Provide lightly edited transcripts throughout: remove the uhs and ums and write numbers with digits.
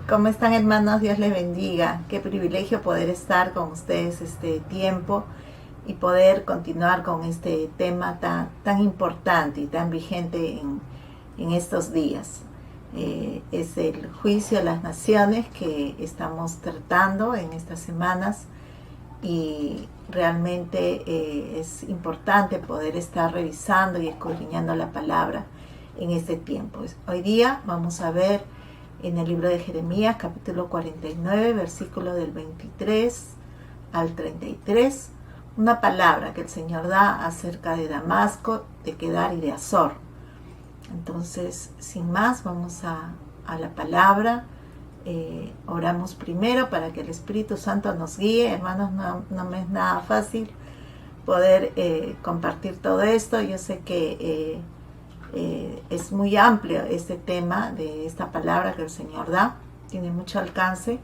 ¿Cómo están, hermanos? Dios les bendiga. Qué privilegio poder estar con ustedes este tiempo y poder continuar con este tema tan importante y tan vigente en estos días. Es el juicio a las naciones que estamos tratando en estas semanas, y realmente es importante poder estar revisando y escudriñando la palabra en este tiempo. Hoy día vamos a ver en el libro de Jeremías, capítulo 49, versículo del 23 al 33, una palabra que el Señor da acerca de Damasco, de Kedar y de Azor. Entonces, sin más, vamos a la palabra. Oramos primero para que el Espíritu Santo nos guíe. Hermanos, no me es nada fácil poder compartir todo esto. Yo sé que es muy amplio este tema de esta palabra que el Señor da, tiene mucho alcance,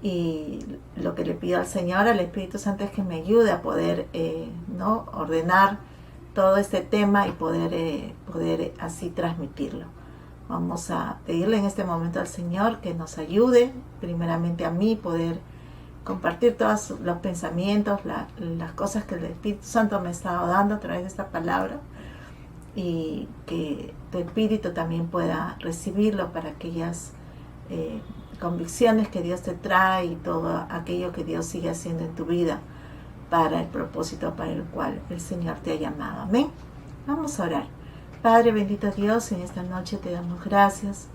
y lo que le pido al Señor, al Espíritu Santo, es que me ayude a poder ordenar todo este tema y poder así transmitirlo. Vamos a pedirle en este momento al Señor que nos ayude, primeramente a mí, poder compartir todos los pensamientos, las cosas que el Espíritu Santo me ha estado dando a través de esta palabra, y que tu espíritu también pueda recibirlo para aquellas convicciones que Dios te trae y todo aquello que Dios sigue haciendo en tu vida para el propósito para el cual el Señor te ha llamado. Amén. Vamos a orar. Padre bendito Dios, en esta noche te damos gracias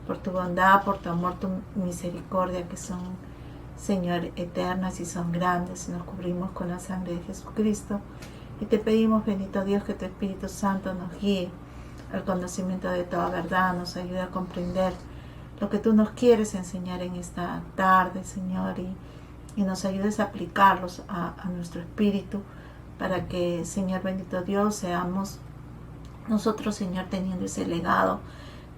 por tu bondad, por tu amor, tu misericordia, que son, Señor, eternas y son grandes. Nos cubrimos con la sangre de Jesucristo. Y te pedimos, bendito Dios, que tu Espíritu Santo nos guíe al conocimiento de toda verdad, nos ayude a comprender lo que tú nos quieres enseñar en esta tarde, Señor, y nos ayudes a aplicarlos a nuestro espíritu, para que, Señor bendito Dios, seamos nosotros, Señor, teniendo ese legado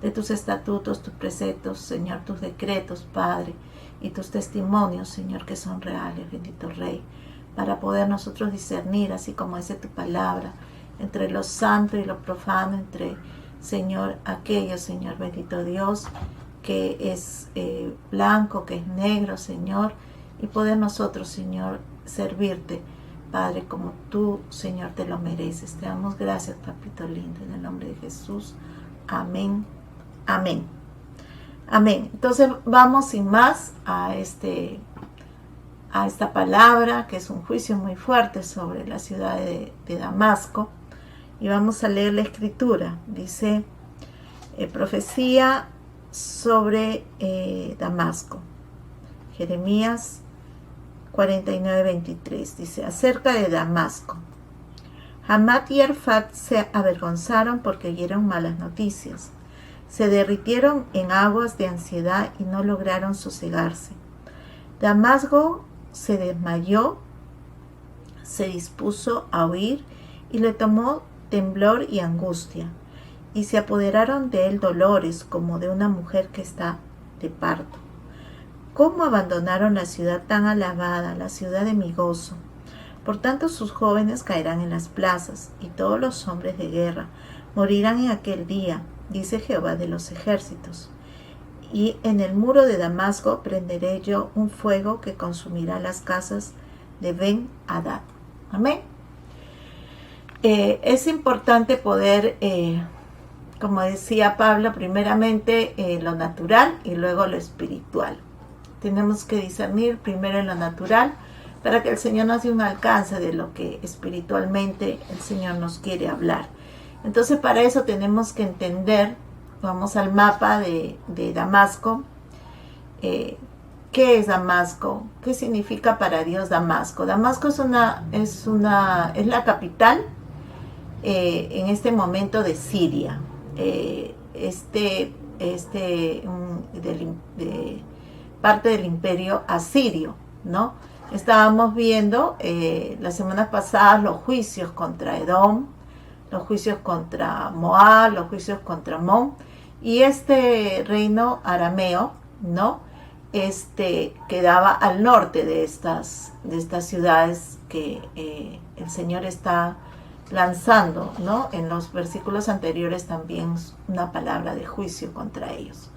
de tus estatutos, tus preceptos, Señor, tus decretos, Padre, y tus testimonios, Señor, que son reales, bendito Rey, para poder nosotros discernir, así como dice tu palabra, entre lo santo y lo profano, entre, Señor, aquello, Señor bendito Dios, que es blanco, que es negro, Señor, y poder nosotros, Señor, servirte, Padre, como tú, Señor, te lo mereces. Te damos gracias, papito lindo, en el nombre de Jesús. Amén, amén, amén. Entonces vamos sin más a esta palabra, que es un juicio muy fuerte sobre la ciudad de Damasco, y vamos a leer la escritura. Dice, profecía sobre Damasco. Jeremías 49:23 dice, acerca de Damasco: Hamat y Arfat se avergonzaron porque oyeron malas noticias, se derritieron en aguas de ansiedad y no lograron sosegarse. Damasco se desmayó, se dispuso a huir, y le tomó temblor y angustia, y se apoderaron de él dolores como de una mujer que está de parto. ¿Cómo abandonaron la ciudad tan alabada, la ciudad de mi gozo? Por tanto sus jóvenes caerán en las plazas, y todos los hombres de guerra morirán en aquel día, dice Jehová de los ejércitos. Y en el muro de Damasco prenderé yo un fuego que consumirá las casas de Ben-Hadad. Amén. Es importante poder, como decía Pablo, primeramente lo natural y luego lo espiritual. Tenemos que discernir primero en lo natural para que el Señor nos dé un alcance de lo que espiritualmente el Señor nos quiere hablar. Entonces, para eso tenemos que entender, vamos al mapa de Damasco, ¿Qué es Damasco? ¿Qué significa para Dios Damasco? Damasco es la capital en este momento de Siria. De parte del imperio asirio, ¿no? Estábamos viendo las semanas pasadas los juicios contra Edom, los juicios contra Moab, los juicios contra Amón, y este reino arameo, ¿no? Quedaba al norte de estas ciudades que el Señor está lanzando, ¿no? En los versículos anteriores también una palabra de juicio contra ellos.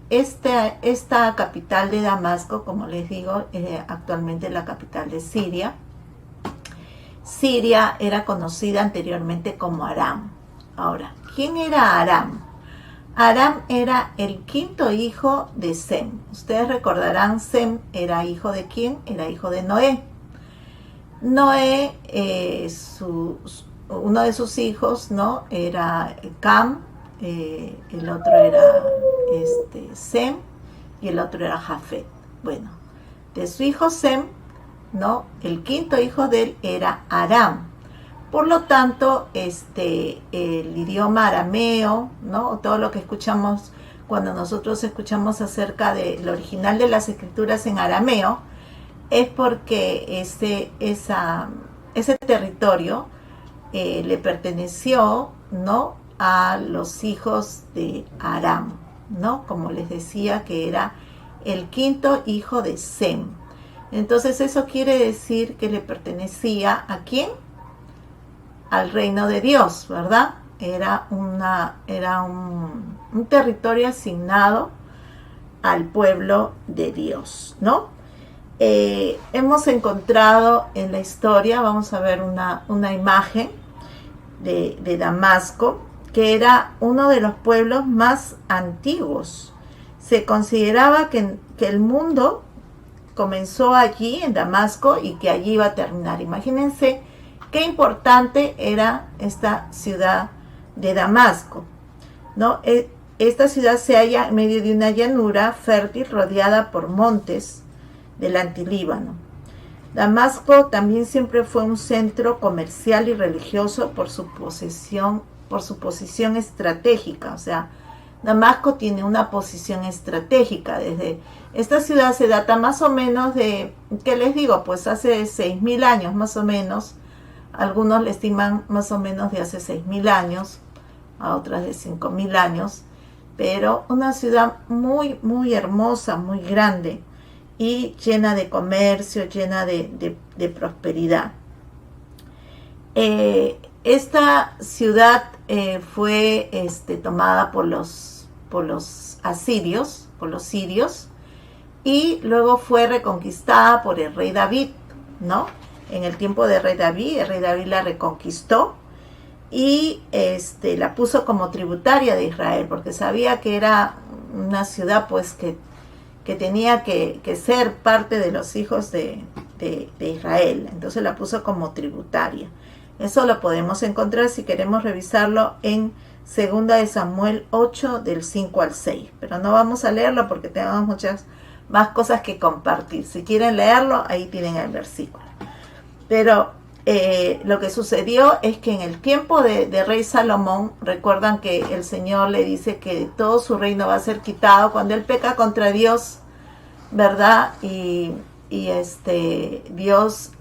Esta capital de Damasco, como les digo, actualmente la capital de Siria. Siria era conocida anteriormente como Aram. Ahora, ¿quién era Aram? Aram era el quinto hijo de Sem. Ustedes recordarán, Sem era hijo de ¿quién? Era hijo de Noé. Noé, uno de sus hijos, ¿no? Era Cam, el otro era Sem y el otro era Jafet. Bueno, de su hijo Sem, ¿no? El quinto hijo de él era Aram. Por lo tanto, el idioma arameo, ¿no? Todo lo que escuchamos cuando nosotros escuchamos acerca del original de las escrituras en arameo, es porque ese territorio le perteneció, ¿no? A los hijos de Aram, ¿no? Como les decía, que era el quinto hijo de Sem. Entonces eso quiere decir que le pertenecía ¿a quién? Al reino de Dios, ¿verdad? Era un territorio asignado al pueblo de Dios, ¿no? Hemos encontrado en la historia, vamos a ver una imagen de Damasco, que era uno de los pueblos más antiguos. Se consideraba que el mundo comenzó allí, en Damasco, y que allí iba a terminar. Imagínense qué importante era esta ciudad de Damasco, ¿no? Esta ciudad se halla en medio de una llanura fértil rodeada por montes del Antilíbano. Damasco también siempre fue un centro comercial y religioso por su posición estratégica. O sea, Damasco tiene una posición estratégica. Desde esta ciudad se data más o menos de, ¿qué les digo? Pues hace 6.000 años más o menos. Algunos le estiman más o menos de hace 6.000 años, a otras de 5.000 años, pero una ciudad muy, muy hermosa, muy grande y llena de comercio, llena de prosperidad. Esta ciudad fue tomada por los asirios, por los sirios, y luego fue reconquistada por el rey David, ¿no? En el tiempo de el rey David la reconquistó y la puso como tributaria de Israel, porque sabía que era una ciudad pues que tenía que ser parte de los hijos de Israel. Entonces la puso como tributaria. Eso lo podemos encontrar si queremos revisarlo en 2 de Samuel 8 del 5 al 6, pero no vamos a leerlo porque tenemos muchas más cosas que compartir. Si quieren leerlo, ahí tienen el versículo. Pero lo que sucedió es que en el tiempo de rey Salomón, recuerdan que el Señor le dice que todo su reino va a ser quitado cuando él peca contra Dios, ¿verdad? Y Dios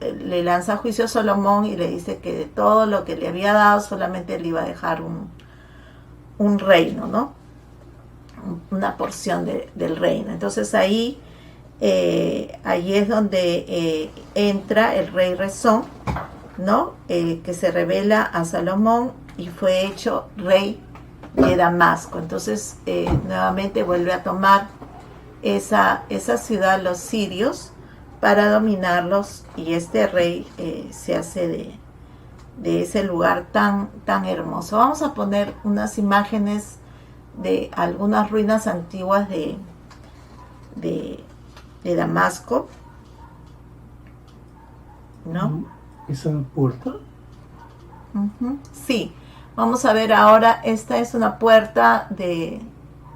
le lanza juicio a Salomón y le dice que de todo lo que le había dado solamente le iba a dejar un reino, ¿no? Una porción del reino. Entonces ahí es donde entra el rey Rezón, ¿no? Que se revela a Salomón y fue hecho rey de Damasco. Entonces nuevamente vuelve a tomar esa ciudad los sirios para dominarlos, y este rey se hace de ese lugar tan hermoso. Vamos a poner unas imágenes de algunas ruinas antiguas de Damasco, ¿no? ¿Esa puerta? Sí, vamos a ver ahora. Esta es una puerta de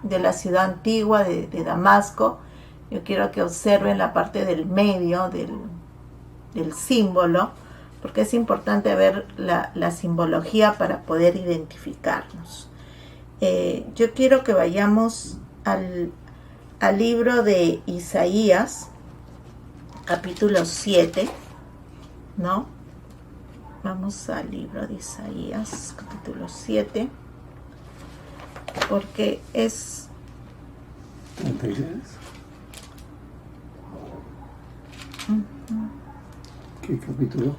la ciudad antigua de Damasco. Yo quiero que observen la parte del medio del símbolo, porque es importante ver la simbología para poder identificarnos. Yo quiero que vayamos al libro de Isaías, capítulo 7, ¿no? Vamos al libro de Isaías, capítulo 7, porque es... 36. ¿Qué capítulo?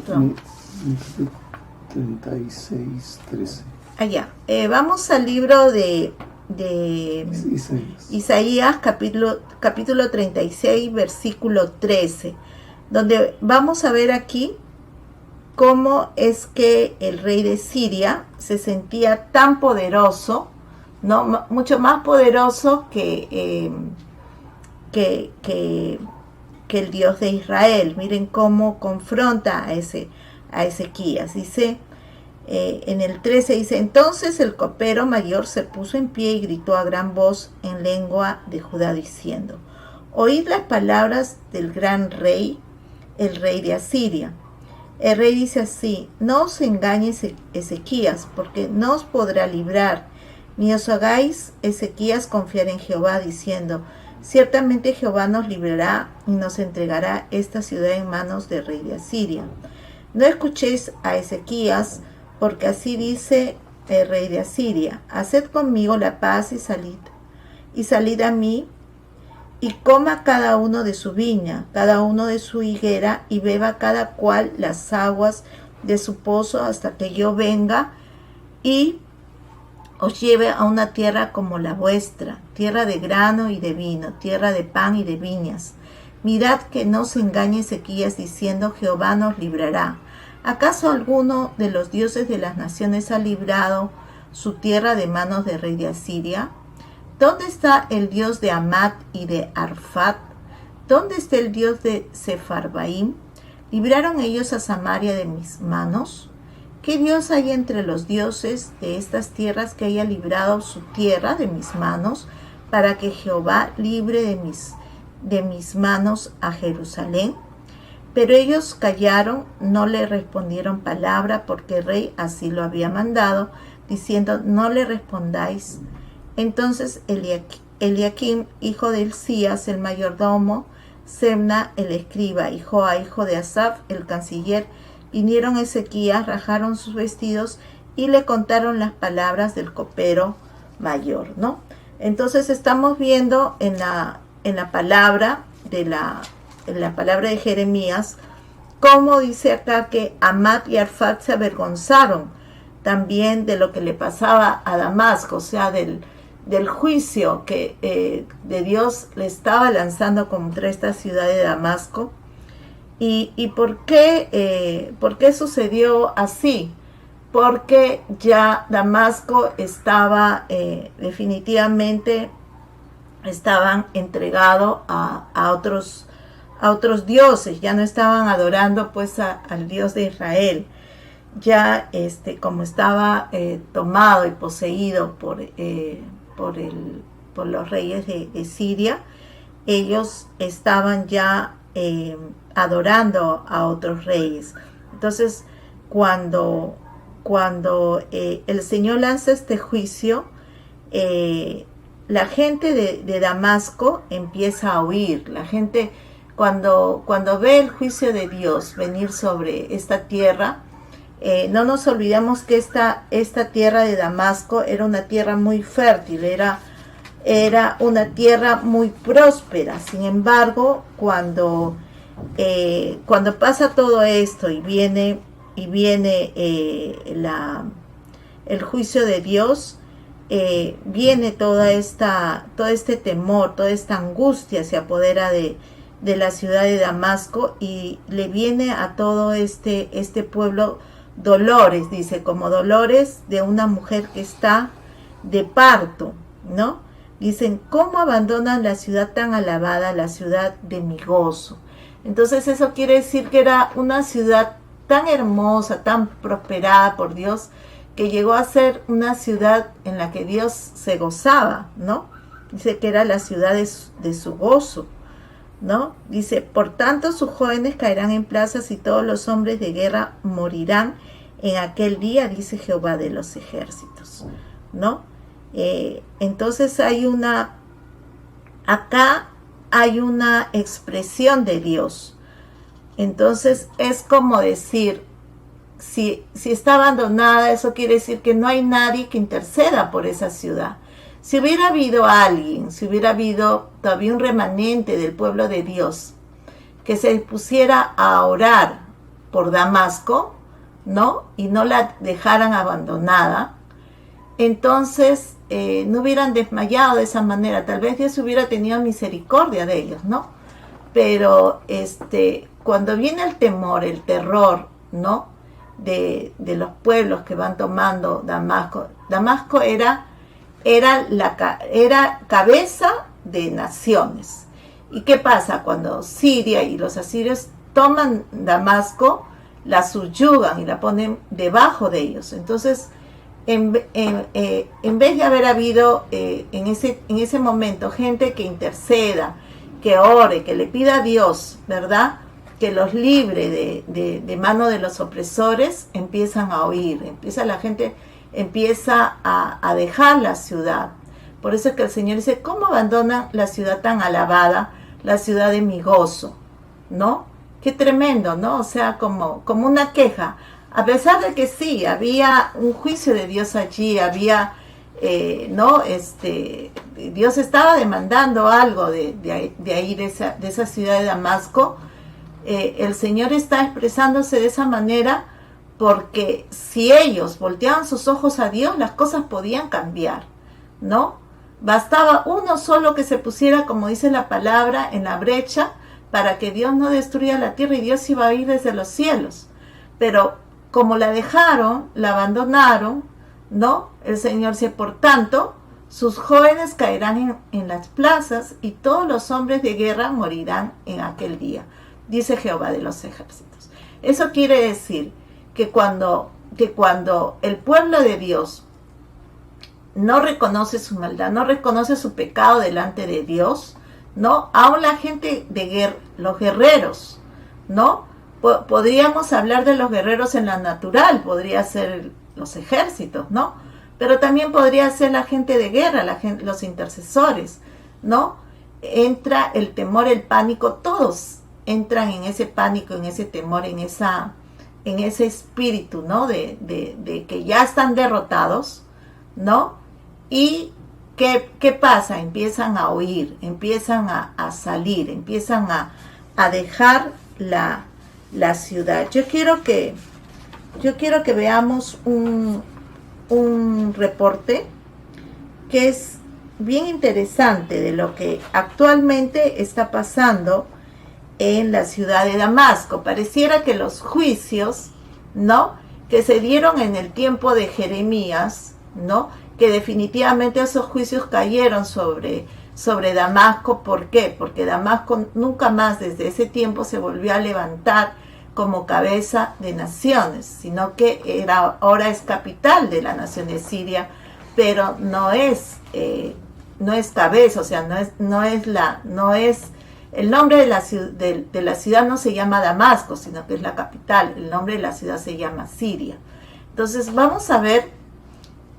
No. 36, 13. Allá. Vamos al libro de Isaías, capítulo 36, versículo 13, donde vamos a ver aquí cómo es que el rey de Siria se sentía tan poderoso, ¿no? Mucho más poderoso que el Dios de Israel. Miren cómo confronta a Ezequías. Dice, en el 13 dice, entonces el copero mayor se puso en pie y gritó a gran voz en lengua de Judá diciendo, oíd las palabras del gran rey, el rey de Asiria. El rey dice así, no os engañes Ezequías, porque no os podrá librar, ni os hagáis Ezequías confiar en Jehová, diciendo, ciertamente Jehová nos librará y nos entregará esta ciudad en manos del rey de Asiria. No escuchéis a Ezequías, porque así dice el rey de Asiria, haced conmigo la paz y salid a mí, y coma cada uno de su viña, cada uno de su higuera, y beba cada cual las aguas de su pozo hasta que yo venga y os lleve a una tierra como la vuestra, tierra de grano y de vino, tierra de pan y de viñas. Mirad que no se engañe Ezequías diciendo, Jehová nos librará. ¿Acaso alguno de los dioses de las naciones ha librado su tierra de manos del rey de Asiria? ¿Dónde está el Dios de Amat y de Arfat? ¿Dónde está el Dios de Sefarbaim? ¿Libraron ellos a Samaria de mis manos? ¿Qué Dios hay entre los dioses de estas tierras que haya librado su tierra de mis manos, para que Jehová libre de mis manos a Jerusalén? Pero ellos callaron, no le respondieron palabra, porque el rey así lo había mandado, diciendo, no le respondáis. Entonces Eliaquim, hijo de Hilcías, el mayordomo, Semna, el escriba, y Joa, hijo de Asaf, el canciller, vinieron a Ezequías, rajaron sus vestidos y le contaron las palabras del copero mayor, ¿no? Entonces estamos viendo en la palabra de Jeremías, cómo dice acá que Amat y Arfat se avergonzaron también de lo que le pasaba a Damasco, o sea, del juicio que de Dios le estaba lanzando contra esta ciudad de Damasco. ¿Y por qué sucedió así? Porque ya Damasco estaba definitivamente estaban entregados a otros dioses, ya no estaban adorando pues al Dios de Israel. Ya como estaba tomado y poseído por los reyes de Siria, ellos estaban ya adorando a otros reyes. Entonces, cuando el Señor lanza este juicio, la gente de Damasco empieza a huir. La gente, cuando ve el juicio de Dios venir sobre esta tierra, no nos olvidemos que esta tierra de Damasco era una tierra muy fértil, era una tierra muy próspera. Sin embargo, cuando pasa todo esto y viene el juicio de Dios, viene todo este temor, toda esta angustia se apodera de la ciudad de Damasco, y le viene a todo este pueblo dolores, dice, como dolores de una mujer que está de parto, ¿no? Dicen, ¿cómo abandonan la ciudad tan alabada, la ciudad de mi gozo? Entonces eso quiere decir que era una ciudad tan hermosa, tan prosperada por Dios, que llegó a ser una ciudad en la que Dios se gozaba, ¿no? Dice que era la ciudad de su gozo, ¿no? Dice, por tanto sus jóvenes caerán en plazas y todos los hombres de guerra morirán en aquel día, dice Jehová de los ejércitos, ¿no? Entonces acá hay una expresión de Dios. Entonces es como decir, si está abandonada, eso quiere decir que no hay nadie que interceda por esa ciudad. Si hubiera habido alguien, si hubiera habido todavía un remanente del pueblo de Dios que se pusiera a orar por Damasco, ¿no? Y no la dejaran abandonada, entonces no hubieran desmayado de esa manera. Tal vez Dios hubiera tenido misericordia de ellos, ¿no? Pero cuando viene el temor, el terror, ¿no? De los pueblos que van tomando Damasco. Damasco era cabeza de naciones. ¿Y qué pasa? Cuando Siria y los asirios toman Damasco, la subyugan y la ponen debajo de ellos. Entonces, en vez de haber habido en ese momento gente que interceda, que ore, que le pida a Dios, ¿verdad?, que los libre de mano de los opresores, empiezan a oír, la gente empieza a dejar la ciudad. Por eso es que el Señor dice, ¿cómo abandonan la ciudad tan alabada, la ciudad de mi gozo? ¿No? Qué tremendo, ¿no? O sea, como una queja. A pesar de que sí, había un juicio de Dios allí, había, ¿no? Dios estaba demandando algo de ahí, de esa ciudad de Damasco. El Señor está expresándose de esa manera porque si ellos volteaban sus ojos a Dios, las cosas podían cambiar, ¿no? Bastaba uno solo que se pusiera, como dice la palabra, en la brecha para que Dios no destruya la tierra y Dios iba a ir desde los cielos. Pero como la dejaron, la abandonaron, ¿no? El Señor dice, por tanto, sus jóvenes caerán en las plazas y todos los hombres de guerra morirán en aquel día, dice Jehová de los ejércitos. Eso quiere decir que cuando el pueblo de Dios no reconoce su maldad, no reconoce su pecado delante de Dios, ¿no? Aún la gente de guerra, los guerreros, ¿no? Podríamos hablar de los guerreros en la natural, podría ser los ejércitos, ¿no? Pero también podría ser la gente de guerra, los intercesores, ¿no? Entra el temor, el pánico, todos entran en ese pánico, en ese temor, en ese espíritu, ¿no? De que ya están derrotados, ¿no? Y ¿qué pasa? Empiezan a huir, empiezan a salir, empiezan a dejar la ciudad. Yo quiero que veamos un reporte que es bien interesante de lo que actualmente está pasando en la ciudad de Damasco. Pareciera que los juicios, ¿no?, que se dieron en el tiempo de Jeremías, ¿no?, que definitivamente esos juicios cayeron sobre Damasco. ¿Por qué? Porque Damasco nunca más desde ese tiempo se volvió a levantar como cabeza de naciones, sino que ahora es capital de la nación de Siria, pero no es cabeza, o sea, no es el nombre de la ciudad no se llama Damasco, sino que es la capital. El nombre de la ciudad se llama Siria. Entonces vamos a ver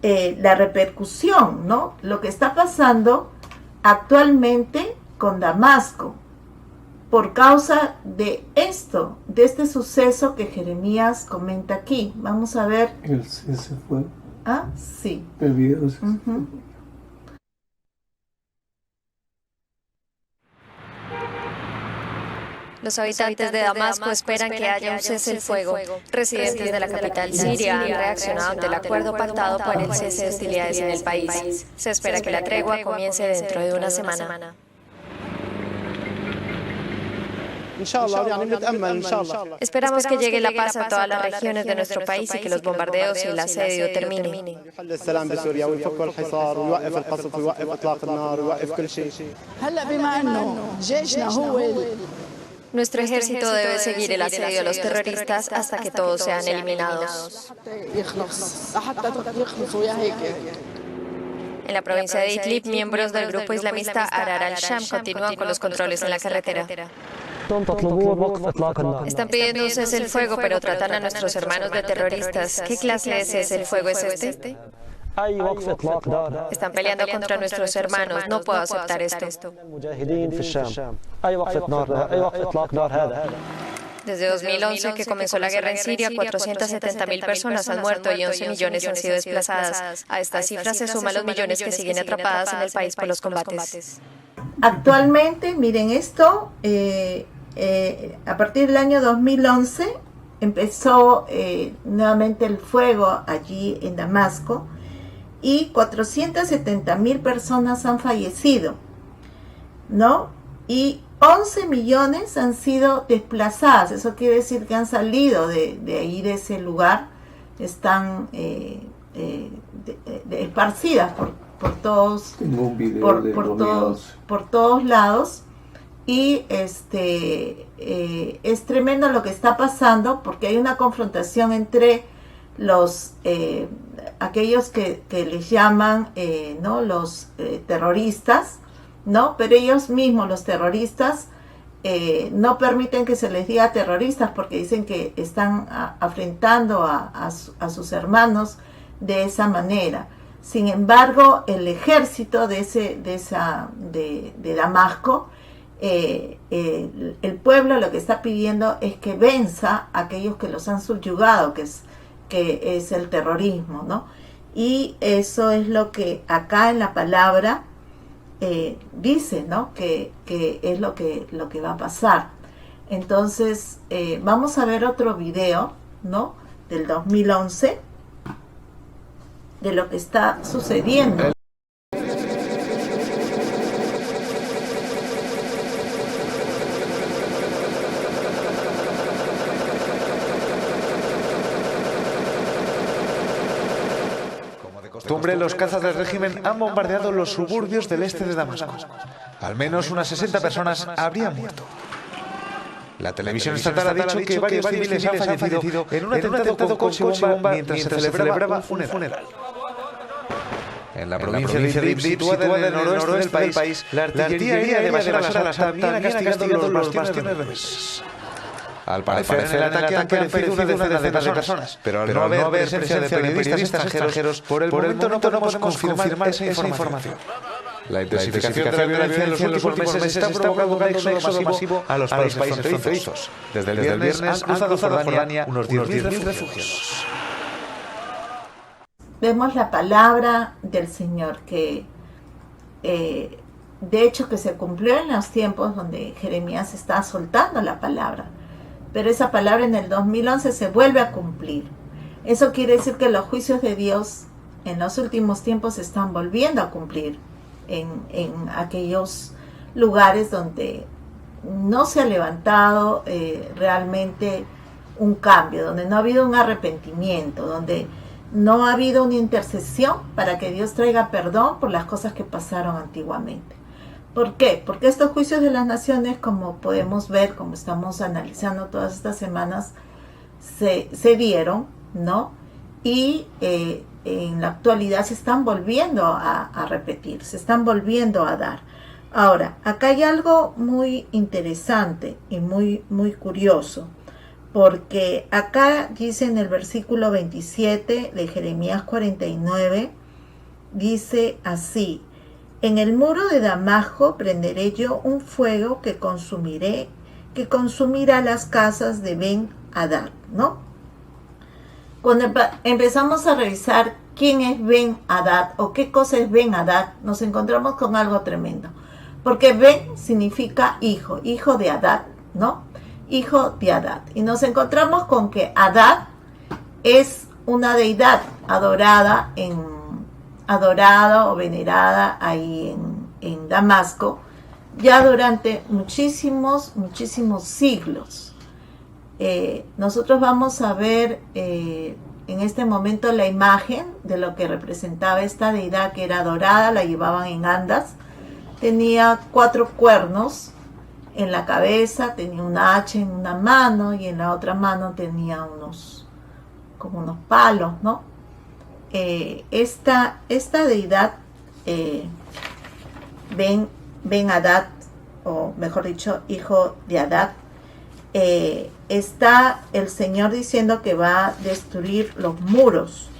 la repercusión, ¿no? Lo que está pasando actualmente con Damasco por causa de este suceso que Jeremías comenta aquí. Vamos a ver. El cese fue. Ah, sí. El video es. Los habitantes de Damasco esperan que haya un cese el fuego. Residentes de la capital siria han reaccionado ante el acuerdo pactado para el cese de hostilidades en el país. Se espera que la tregua comience dentro de una semana. Esperamos que llegue la paz a todas las regiones de nuestro país y que los bombardeos y el asedio terminen. Nuestro ejército debe seguir el asedio a los terroristas hasta que todos sean eliminados. En la provincia de Idlib, miembros del grupo islamista Ahrar al-Sham continúan con los controles en la carretera. Están pidiendo un cese el fuego, pero tratan a nuestros hermanos de terroristas. ¿Qué clase de cese el fuego es este? Están peleando contra nuestros hermanos. No puedo aceptar esto. Desde 2011, que comenzó la guerra en Siria, 470.000 personas han muerto y 11 millones han sido desplazadas. A estas cifras se suman los millones que siguen atrapadas en el país por los combates. Actualmente, miren esto, a partir del año 2011 empezó nuevamente el fuego allí en Damasco y 470.000 personas han fallecido, ¿no? Y 11 millones han sido desplazadas. Eso quiere decir que han salido de ahí, de ese lugar, están esparcidas por todos, por todos lados. Y es tremendo lo que está pasando, porque hay una confrontación entre los aquellos que les llaman ¿no? los terroristas, ¿no? Pero ellos mismos, los terroristas, no permiten que se les diga terroristas, porque dicen que están afrentando a sus hermanos de esa manera. Sin embargo, el ejército de Damasco, el pueblo lo que está pidiendo es que venza a aquellos que los han subyugado, que es el terrorismo, ¿no? Y eso es lo que acá en la palabra dice, ¿no? Que es lo que va a pasar. Entonces, vamos a ver otro video, ¿no? Del 2011, de lo que está sucediendo. Los cazas del régimen han bombardeado los suburbios del este de Damasco. Al menos unas 60 personas habrían muerto. La televisión estatal ha dicho que varios civiles han fallecido en un atentado con coche bomba mientras se celebraba un funeral. En la provincia de Idlib, situada en el noroeste del país, la artillería aérea de Bashar al-Assad también ha castigado los bastiones rebeldes. Al parecer, en el ataque han perecido una decena de personas, pero al no haber presencia de periodistas extranjeros, por el momento no podemos confirmar esa información. La intensificación de la violencia en los últimos meses está provocando un éxodo masivo a los países fronterizos. Desde el viernes han cruzado Jordania unos 10.000 refugiados. Vemos la palabra del Señor que, de hecho, que se cumplió en los tiempos donde Jeremías está soltando la palabra. Pero esa palabra en el 2011 se vuelve a cumplir. Eso quiere decir que los juicios de Dios en los últimos tiempos se están volviendo a cumplir en aquellos lugares donde no se ha levantado realmente un cambio, donde no ha habido un arrepentimiento, donde no ha habido una intercesión para que Dios traiga perdón por las cosas que pasaron antiguamente. ¿Por qué? Porque estos juicios de las naciones, como podemos ver, como estamos analizando todas estas semanas, se dieron, ¿no? Y en la actualidad se están volviendo a repetir, se están volviendo a dar. Ahora, acá hay algo muy interesante y muy curioso, porque acá dice en el versículo 27 de Jeremías 49, dice así: en el muro de Damasco prenderé yo un fuego que consumirá las casas de Ben-Hadad, ¿no? Cuando empezamos a revisar quién es Ben-Hadad o qué cosa es Ben-Hadad, nos encontramos con algo tremendo. Porque Ben significa hijo de Hadad, ¿no? Hijo de Hadad. Y nos encontramos con que Hadad es una deidad adorada o venerada ahí en Damasco, ya durante muchísimos siglos. Nosotros vamos a ver en este momento la imagen de lo que representaba esta deidad que era adorada, la llevaban en andas, tenía 4 cuernos En la cabeza tenía un hacha en una mano y en la otra mano tenía como unos palos, ¿no? Esta deidad, Ben Hadad, o mejor dicho, hijo de Hadad, está el Señor diciendo que va a destruir los muros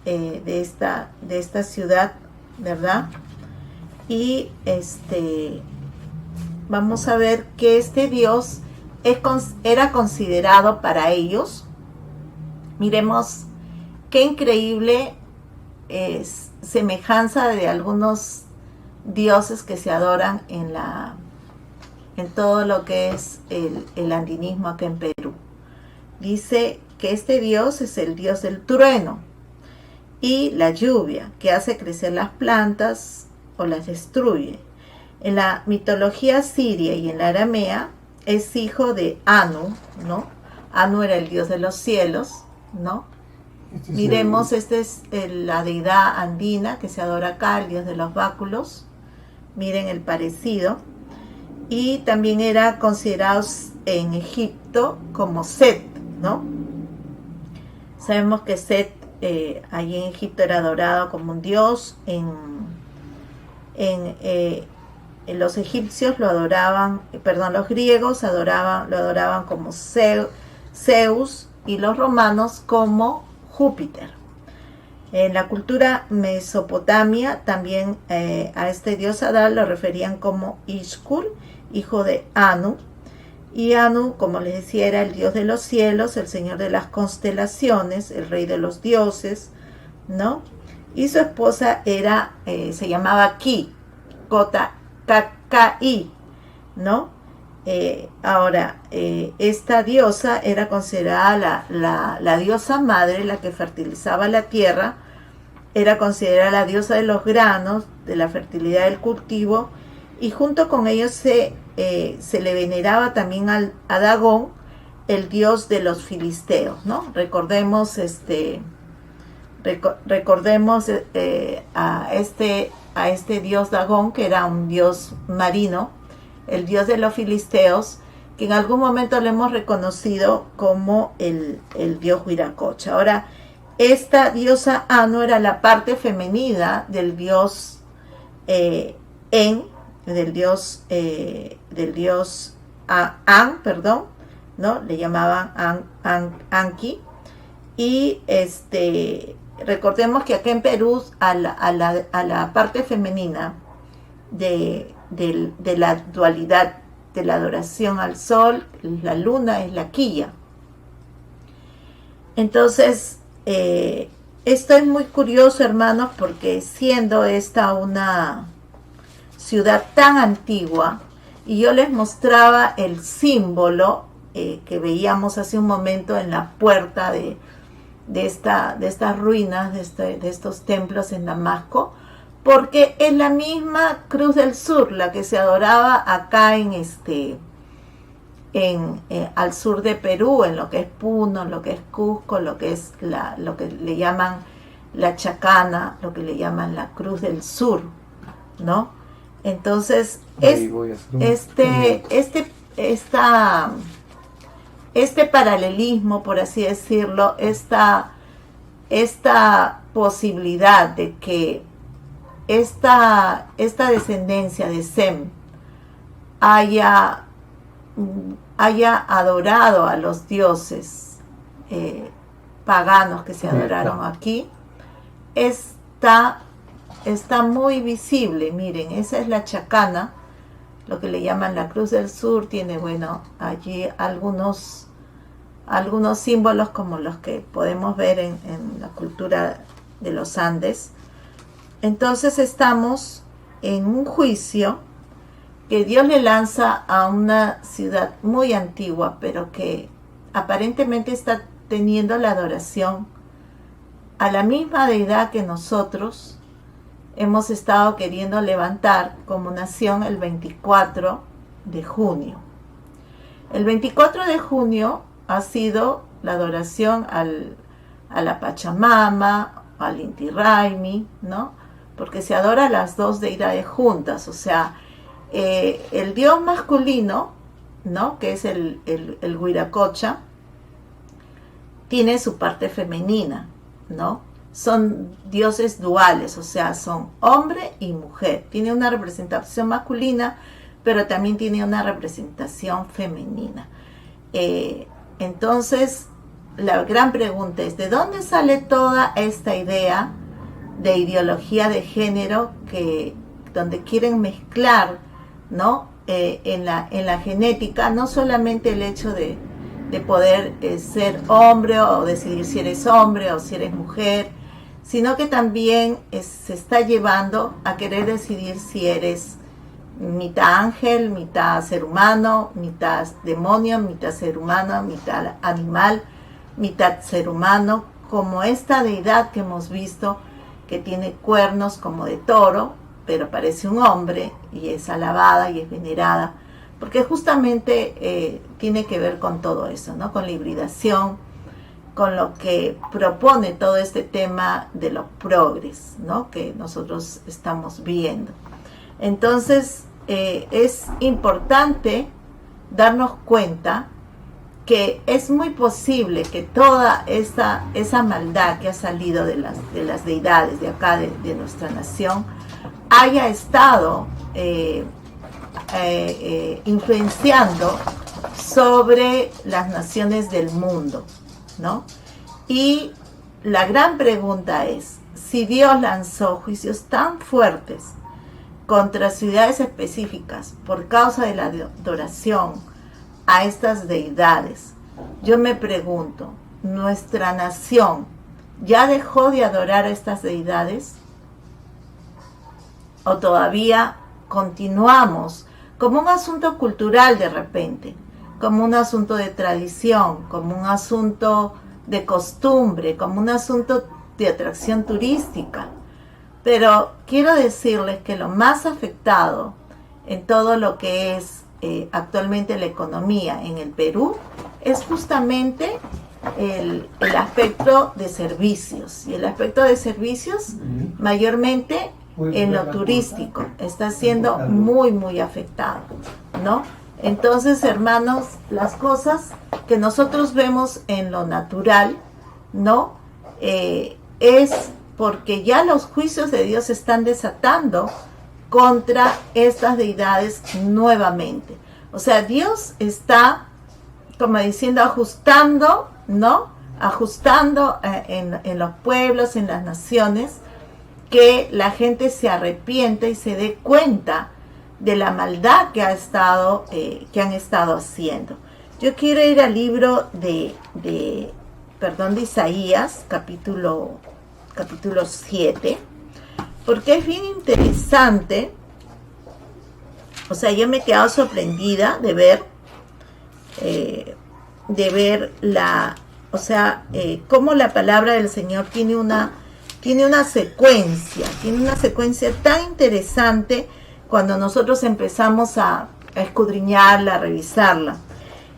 de esta ciudad, ¿verdad? Y vamos a ver que este Dios era considerado para ellos. Miremos qué increíble semejanza de algunos dioses que se adoran en todo lo que es el andinismo acá en Perú. Dice que este Dios es el Dios del trueno y la lluvia, que hace crecer las plantas o las destruye. En la mitología siria y en la aramea es hijo de Anu, ¿no? Anu era el dios de los cielos, ¿no? Miremos, esta es la deidad andina que se adora acá, el dios de los báculos. Miren el parecido. Y también era considerado en Egipto como Set, ¿no? Sabemos que Set allí en Egipto era adorado como un dios. Los egipcios lo adoraban, los griegos lo adoraban como Zeus y los romanos como Júpiter. En la cultura mesopotamia también a este dios Hadad lo referían como Ishkur, hijo de Anu. Y Anu, como les decía, era el dios de los cielos, el señor de las constelaciones, el rey de los dioses, ¿no? Y su esposa se llamaba Ki, K-I, ¿no? Esta diosa era considerada la diosa madre, la que fertilizaba la tierra, era considerada la diosa de los granos, de la fertilidad del cultivo, y junto con ellos se le veneraba también a Dagón, el dios de los filisteos, ¿no? Recordemos a este dios Dagón, que era un dios marino, el dios de los filisteos, que en algún momento lo hemos reconocido como el dios Huiracocha. Ahora, esta diosa Anu era la parte femenina del dios del dios An, ¿no? Le llamaban Anki. Y recordemos que acá en Perú a la parte femenina de la dualidad de la adoración al sol, la luna es la quilla. Entonces, esto es muy curioso, hermanos, porque siendo esta una ciudad tan antigua, y yo les mostraba el símbolo que veíamos hace un momento en la puerta de estas ruinas, de estos templos en Damasco, porque es la misma Cruz del Sur la que se adoraba acá al sur de Perú, en lo que es Puno, en lo que es Cusco, lo que le llaman la Chacana, lo que le llaman la Cruz del Sur, ¿no? Entonces, este paralelismo, por así decirlo, esta posibilidad de que esta descendencia de Sem haya adorado a los dioses paganos que se adoraron aquí, está muy visible. Miren, esa es la Chacana, lo que le llaman la Cruz del Sur. Tiene, allí algunos símbolos como los que podemos ver en la cultura de los Andes. Entonces estamos en un juicio que Dios le lanza a una ciudad muy antigua, pero que aparentemente está teniendo la adoración a la misma deidad que nosotros hemos estado queriendo levantar como nación el 24 de junio. El 24 de junio ha sido la adoración a la Pachamama, al Inti Raymi, ¿no? Porque se adora a las dos deidades juntas, o sea, el dios masculino, ¿no? Que es el Huiracocha, tiene su parte femenina, ¿no? Son dioses duales, o sea, son hombre y mujer. Tiene una representación masculina, pero también tiene una representación femenina. Entonces, la gran pregunta es, ¿de dónde sale toda esta idea de ideología de género donde quieren mezclar, ¿no? En la genética, no solamente el hecho de poder ser hombre o decidir si eres hombre o si eres mujer, sino que también se está llevando a querer decidir si eres mitad ángel, mitad ser humano, mitad demonio, mitad ser humano, mitad animal, mitad ser humano, como esta deidad que hemos visto que tiene cuernos como de toro, pero parece un hombre y es alabada y es venerada, porque justamente tiene que ver con todo eso, ¿no? Con la hibridación, con lo que propone todo este tema de los progres, ¿no? Que nosotros estamos viendo. Entonces, es importante darnos cuenta que es muy posible que toda esa maldad que ha salido de las deidades de acá, de nuestra nación, haya estado influenciando sobre las naciones del mundo, ¿no? Y la gran pregunta es, si Dios lanzó juicios tan fuertes contra ciudades específicas por causa de la adoración a estas deidades, yo me pregunto, ¿nuestra nación ya dejó de adorar a estas deidades? ¿O todavía continuamos como un asunto cultural de repente, como un asunto de tradición, como un asunto de costumbre, como un asunto de atracción turística? Pero quiero decirles que lo más afectado en todo lo que es actualmente la economía en el Perú es justamente el aspecto de servicios. Y el aspecto de servicios mayormente en lo turístico está siendo muy, muy afectado, ¿no? Entonces, hermanos, las cosas que nosotros vemos en lo natural, ¿no? Es porque ya los juicios de Dios se están desatando contra estas deidades nuevamente. O sea, Dios está, como diciendo, ajustando, ¿no? Ajustando en los pueblos, en las naciones, que la gente se arrepiente y se dé cuenta de la maldad que han estado haciendo. Yo quiero ir al libro de Isaías, capítulo 7, porque es bien interesante. O sea, yo me he quedado sorprendida de ver cómo la palabra del Señor tiene una secuencia tan interesante cuando nosotros empezamos a escudriñarla, a revisarla.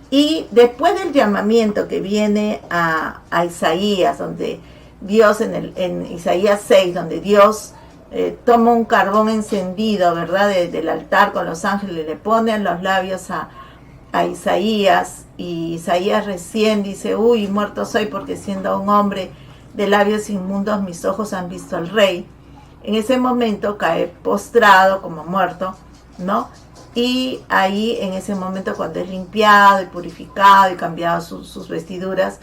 Y después del llamamiento que viene a Isaías, donde Dios, en Isaías 6, donde Dios toma un carbón encendido, ¿verdad?, del altar con los ángeles, le pone en los labios a Isaías, y Isaías recién dice, uy, muerto soy porque siendo un hombre de labios inmundos mis ojos han visto al rey. En ese momento cae postrado como muerto, ¿no? Y ahí, en ese momento, cuando es limpiado y purificado y cambiado sus vestiduras,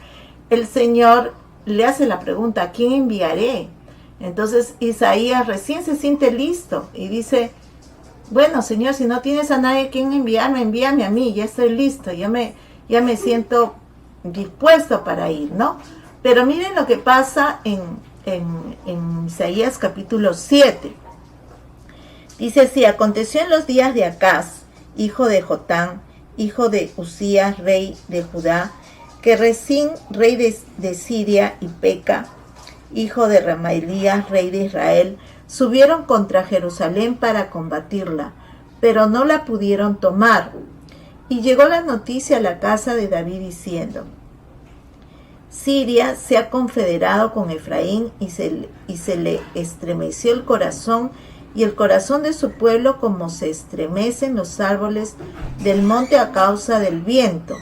el Señor le hace la pregunta, ¿a quién enviaré? Entonces Isaías recién se siente listo y dice, bueno, Señor, si no tienes a nadie a quien enviarme, envíame a mí, ya estoy listo, ya me siento dispuesto para ir, ¿no? Pero miren lo que pasa en Isaías capítulo 7. Dice así, aconteció en los días de Acaz, hijo de Jotán, hijo de Usías, rey de Judá, que Resín, rey de Siria, y Peca, hijo de Remaelías, rey de Israel, subieron contra Jerusalén para combatirla, pero no la pudieron tomar. Y llegó la noticia a la casa de David diciendo, Siria se ha confederado con Efraín y se le estremeció el corazón y el corazón de su pueblo como se estremecen los árboles del monte a causa del viento.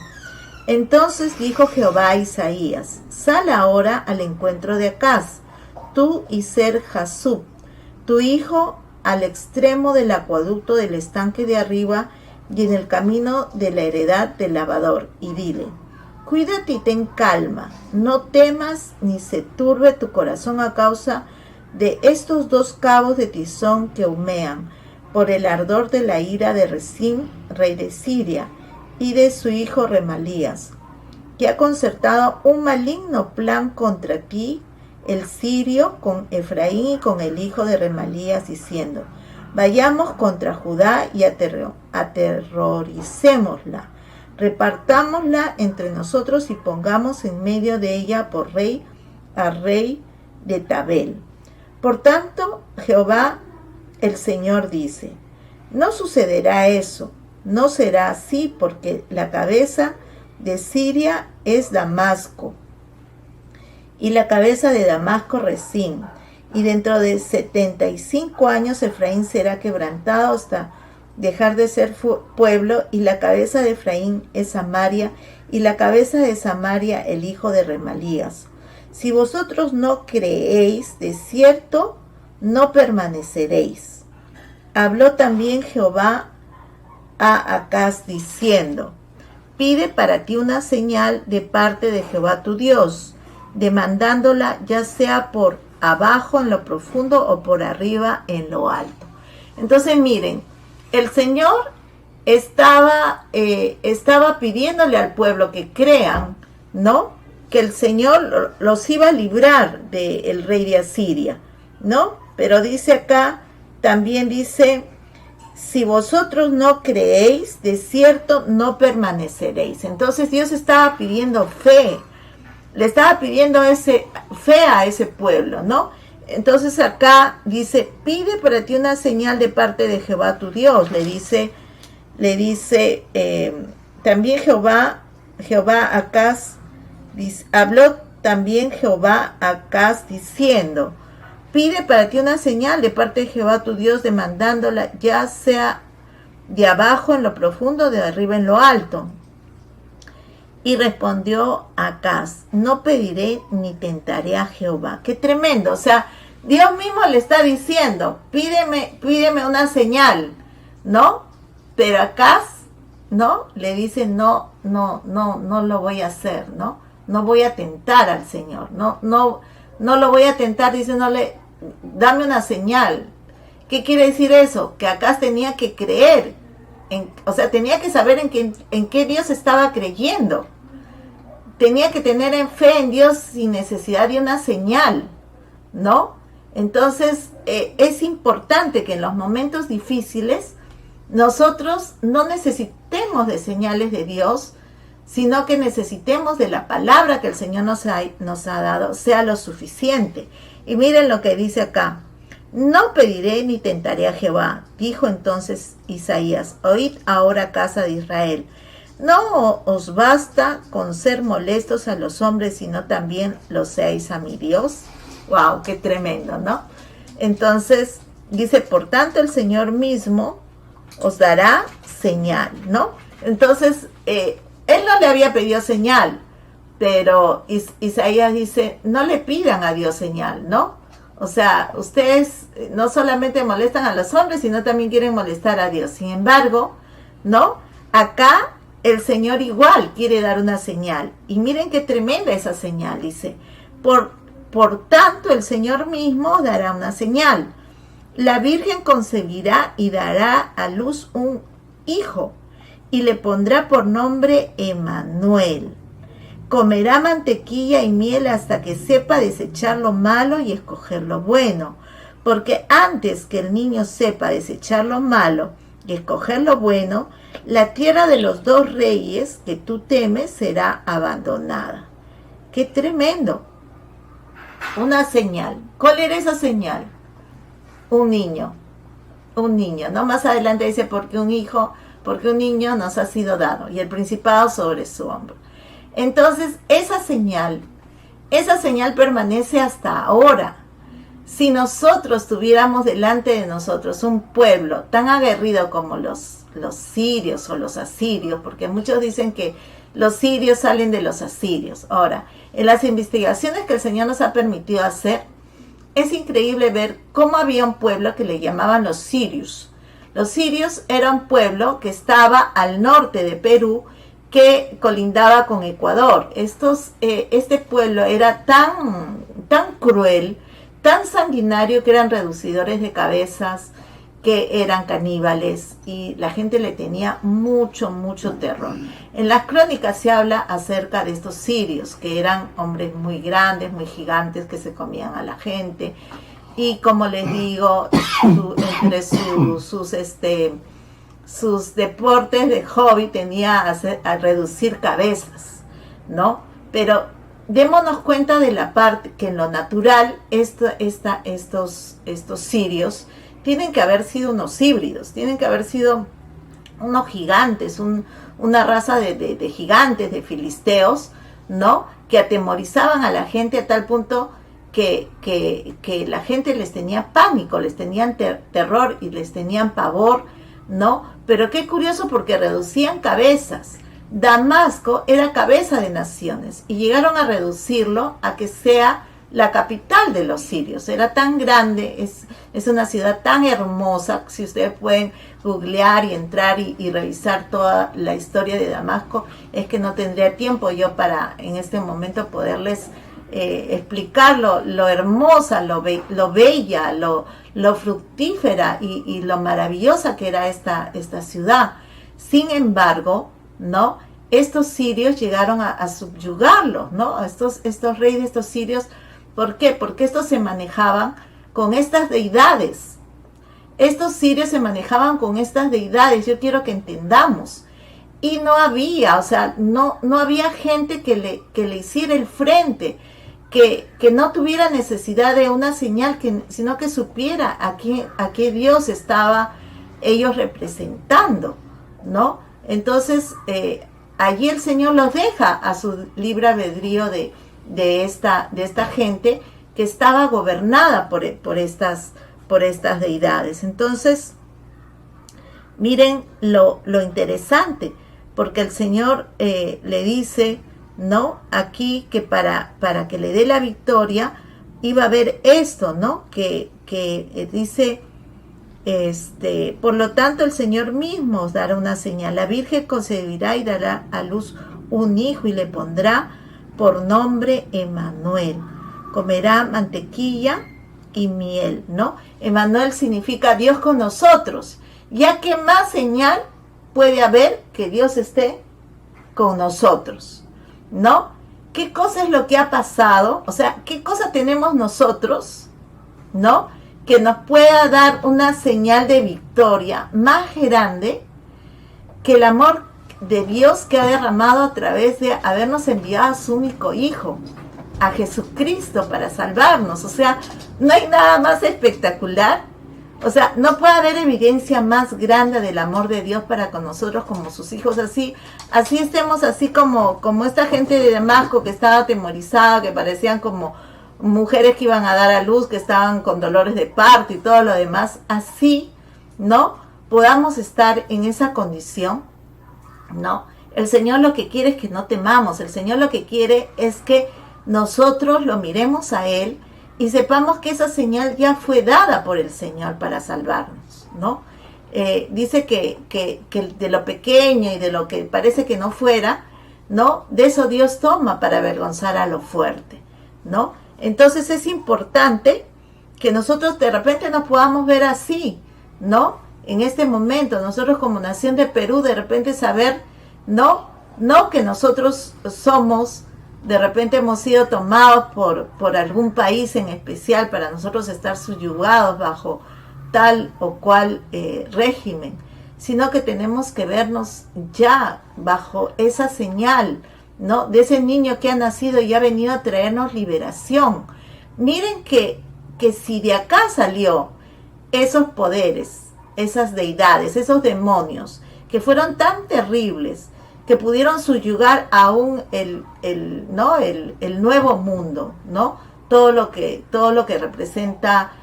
Entonces dijo Jehová a Isaías: sal ahora al encuentro de Acaz, tú y Ser-Jasub, tu hijo, al extremo del acueducto del estanque de arriba y en el camino de la heredad del lavador, y dile: cuídate y ten calma, no temas ni se turbe tu corazón a causa de estos dos cabos de tizón que humean por el ardor de la ira de Rezín, rey de Siria, y de su hijo Remalías, que ha concertado un maligno plan contra ti, el sirio, con Efraín y con el hijo de Remalías, diciendo: vayamos contra Judá y aterroricémosla, repartámosla entre nosotros y pongamos en medio de ella por rey al rey de Tabel. Por tanto, Jehová el Señor dice: no sucederá eso, no será así, porque la cabeza de Siria es Damasco, y la cabeza de Damasco Rezín, y dentro de 75 años Efraín será quebrantado hasta dejar de ser pueblo, y la cabeza de Efraín es Samaria, y la cabeza de Samaria el hijo de Remalías. Si vosotros no creéis, de cierto no permaneceréis. Habló también Jehová a Acaz diciendo: pide para ti una señal de parte de Jehová tu Dios, demandándola ya sea por abajo en lo profundo o por arriba en lo alto. Entonces miren, el Señor estaba pidiéndole al pueblo que crean, ¿no?, que el Señor los iba a librar del rey de Asiria, ¿no? Pero dice acá, también dice: si vosotros no creéis, de cierto no permaneceréis. Entonces Dios estaba pidiendo fe, le estaba pidiendo fe a ese pueblo, ¿no? Entonces acá dice: pide para ti una señal de parte de Jehová tu Dios. Le dice también Jehová a Acaz. Habló también Jehová a Acaz diciendo: pide para ti una señal de parte de Jehová tu Dios, demandándola ya sea de abajo en lo profundo, de arriba en lo alto. Y respondió Acaz: no pediré ni tentaré a Jehová. ¡Qué tremendo! O sea, Dios mismo le está diciendo: pídeme una señal, ¿no? Pero Acaz, ¿no?, le dice: no lo voy a hacer, ¿no? No voy a tentar al Señor, no lo voy a tentar, diciéndole: dame una señal. ¿Qué quiere decir eso? Que Acaz tenía que creer, o sea, tenía que saber en qué Dios estaba creyendo. Tenía que tener fe en Dios sin necesidad de una señal, ¿no? Entonces, es importante que en los momentos difíciles nosotros no necesitemos de señales de Dios, sino que necesitemos de la palabra que el Señor nos ha dado, sea lo suficiente. Y miren lo que dice acá: no pediré ni tentaré a Jehová. Dijo entonces Isaías: oíd ahora, casa de Israel, no os basta con ser molestos a los hombres, sino también lo seáis a mi Dios. ¡Wow! ¡Qué tremendo!, ¿no? Entonces dice: por tanto el Señor mismo os dará señal, ¿no? Entonces, él no le había pedido señal, pero Isaías dice: no le pidan a Dios señal, ¿no? O sea, ustedes no solamente molestan a los hombres, sino también quieren molestar a Dios. Sin embargo, ¿no?, acá el Señor igual quiere dar una señal. Y miren qué tremenda esa señal, dice: por tanto el Señor mismo dará una señal. La Virgen concebirá y dará a luz un hijo, y le pondrá por nombre Emmanuel. Comerá mantequilla y miel hasta que sepa desechar lo malo y escoger lo bueno, porque antes que el niño sepa desechar lo malo y escoger lo bueno, la tierra de los dos reyes que tú temes será abandonada. ¡Qué tremendo! Una señal. ¿Cuál era esa señal? Un niño, ¿no? Más adelante dice: porque un niño nos ha sido dado, y el principado sobre su hombro. Entonces, esa señal permanece hasta ahora. si nosotros tuviéramos delante de nosotros un pueblo tan aguerrido como los sirios o los asirios, porque muchos dicen que los sirios salen de los asirios. Ahora, en las investigaciones que el Señor nos ha permitido hacer, es increíble ver cómo había un pueblo que le llamaban los sirios. Los sirios era un pueblo que estaba al norte de Perú, que colindaba con Ecuador. Este pueblo era tan cruel, tan sanguinario, que eran reducidores de cabezas, que eran caníbales, y la gente le tenía mucho terror. En las crónicas se habla acerca de estos sirios, que eran hombres muy grandes, muy gigantes, que se comían a la gente, y como les digo, entre sus deportes de hobby tenía a reducir cabezas, ¿no? Pero démonos cuenta de la parte que en lo natural estos sirios tienen que haber sido unos híbridos, tienen que haber sido unos gigantes, una raza de gigantes, de filisteos, ¿no? Que atemorizaban a la gente a tal punto que la gente les tenía pánico, les tenían terror y les tenían pavor, ¿no? Pero qué curioso, porque reducían cabezas. Damasco era cabeza de naciones y llegaron a reducirlo a que sea la capital de los sirios. Era tan grande, es una ciudad tan hermosa. Si ustedes pueden googlear y entrar y revisar toda la historia de Damasco, es que no tendría tiempo yo para en este momento poderles explicar lo hermosa, lo bella, lo fructífera y lo maravillosa que era esta ciudad. Sin embargo, ¿no? Estos sirios llegaron a subyugarlos, ¿no? Estos reyes, estos sirios. ¿Por qué? Porque estos se manejaban con estas deidades. Estos sirios se manejaban con estas deidades. Yo quiero que entendamos. Y no había, no había gente que le hiciera el frente, que no tuviera necesidad de una señal, sino que supiera a qué Dios estaba ellos representando, ¿no? Entonces, allí el Señor los deja a su libre albedrío de esta gente que estaba gobernada por estas deidades. Entonces, miren lo interesante, porque el Señor le dice, ¿no? Aquí que para que le dé la victoria iba a haber esto, ¿no? Que dice, por lo tanto el Señor mismo os dará una señal. La Virgen concebirá y dará a luz un hijo y le pondrá por nombre Emmanuel. Comerá mantequilla y miel, ¿no? Emmanuel significa Dios con nosotros. Ya que más señal puede haber que Dios esté con nosotros, ¿no? ¿Qué cosa es lo que ha pasado? O sea, ¿qué cosa tenemos nosotros, ¿no? Que nos pueda dar una señal de victoria más grande que el amor de Dios que ha derramado a través de habernos enviado a su único Hijo, a Jesucristo, para salvarnos. O sea, no hay nada más espectacular. O sea, no puede haber evidencia más grande del amor de Dios para con nosotros como sus hijos. Así estemos así como esta gente de Damasco, que estaba atemorizada, que parecían como mujeres que iban a dar a luz, que estaban con dolores de parto y todo lo demás. Así, ¿no? Podamos estar en esa condición, ¿no? El Señor lo que quiere es que no temamos. El Señor lo que quiere es que nosotros lo miremos a Él y sepamos que esa señal ya fue dada por el Señor para salvarnos, ¿no? Dice que de lo pequeño y de lo que parece que no fuera, ¿no? De eso Dios toma para avergonzar a lo fuerte, ¿no? Entonces es importante que nosotros de repente nos podamos ver así, ¿no? En este momento, nosotros como nación de Perú, de repente saber, no que nosotros somos, de repente hemos sido tomados por algún país en especial para nosotros estar subyugados bajo tal o cual régimen, sino que tenemos que vernos ya bajo esa señal, ¿no? De ese niño que ha nacido y ha venido a traernos liberación. Miren que si de acá salió esos poderes, esas deidades, esos demonios, que fueron tan terribles, que pudieron subyugar aún el nuevo mundo, ¿no? todo lo que representa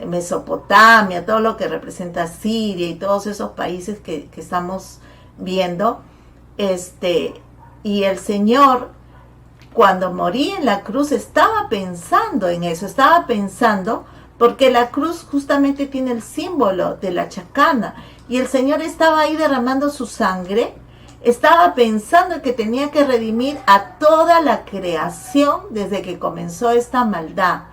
Mesopotamia, todo lo que representa Siria y todos esos países que estamos viendo, y el Señor, cuando moría en la cruz, estaba pensando en eso, estaba pensando, porque la cruz justamente tiene el símbolo de la chacana, y el Señor estaba ahí derramando su sangre, estaba pensando en que tenía que redimir a toda la creación desde que comenzó esta maldad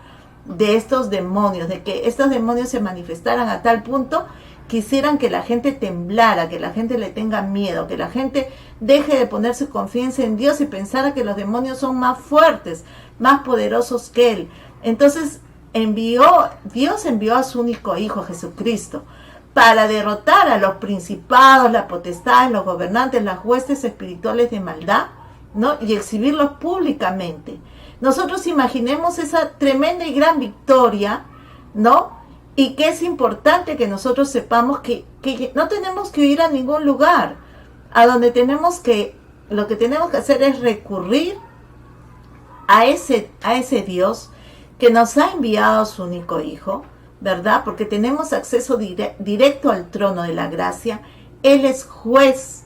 de estos demonios, de que estos demonios se manifestaran a tal punto que hicieran que la gente temblara, que la gente le tenga miedo, que la gente deje de poner su confianza en Dios y pensara que los demonios son más fuertes, más poderosos que Él. Entonces Dios envió a su único Hijo, Jesucristo, para derrotar a los principados, las potestades, los gobernantes, las huestes espirituales de maldad, ¿no? Y exhibirlos públicamente. Nosotros imaginemos esa tremenda y gran victoria, ¿no? Y que es importante que nosotros sepamos que no tenemos que ir a ningún lugar, a donde lo que tenemos que hacer es recurrir a ese Dios que nos ha enviado a su único Hijo, ¿verdad? Porque tenemos acceso directo al trono de la gracia. Él es juez,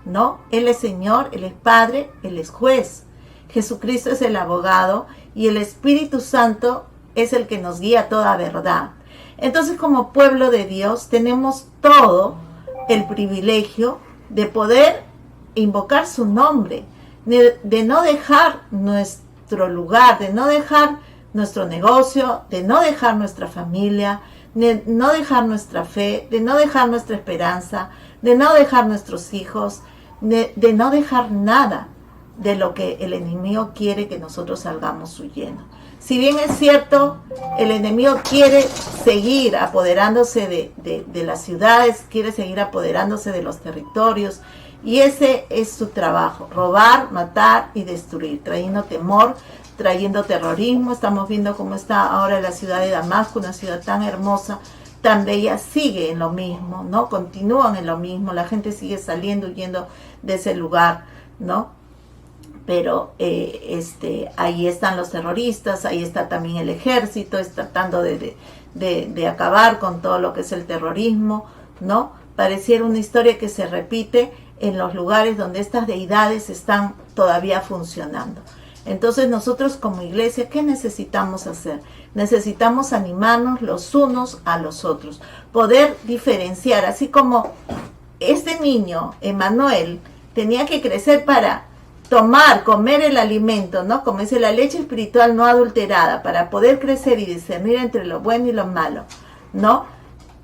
¿no? Él es Señor, Él es Padre, Él es juez. Jesucristo es el abogado y el Espíritu Santo es el que nos guía a toda verdad. Entonces, como pueblo de Dios, tenemos todo el privilegio de poder invocar su nombre, de no dejar nuestro lugar, de no dejar nuestro negocio, de no dejar nuestra familia, de no dejar nuestra fe, de no dejar nuestra esperanza, de no dejar nuestros hijos, de no dejar nada de lo que el enemigo quiere que nosotros salgamos huyendo. Si bien es cierto, el enemigo quiere seguir apoderándose de las ciudades, quiere seguir apoderándose de los territorios, y ese es su trabajo: robar, matar y destruir, trayendo temor, trayendo terrorismo. Estamos viendo cómo está ahora la ciudad de Damasco, una ciudad tan hermosa, tan bella, sigue en lo mismo, ¿no? Continúan en lo mismo, la gente sigue saliendo, huyendo de ese lugar, ¿no? Pero ahí están los terroristas, ahí está también el ejército, tratando de acabar con todo lo que es el terrorismo, ¿no? Pareciera una historia que se repite en los lugares donde estas deidades están todavía funcionando. Entonces nosotros como iglesia, ¿qué necesitamos hacer? Necesitamos animarnos los unos a los otros, poder diferenciar, así como este niño, Emanuel, tenía que crecer para comer el alimento, ¿no? Como dice, la leche espiritual no adulterada, para poder crecer y discernir entre lo bueno y lo malo, ¿no?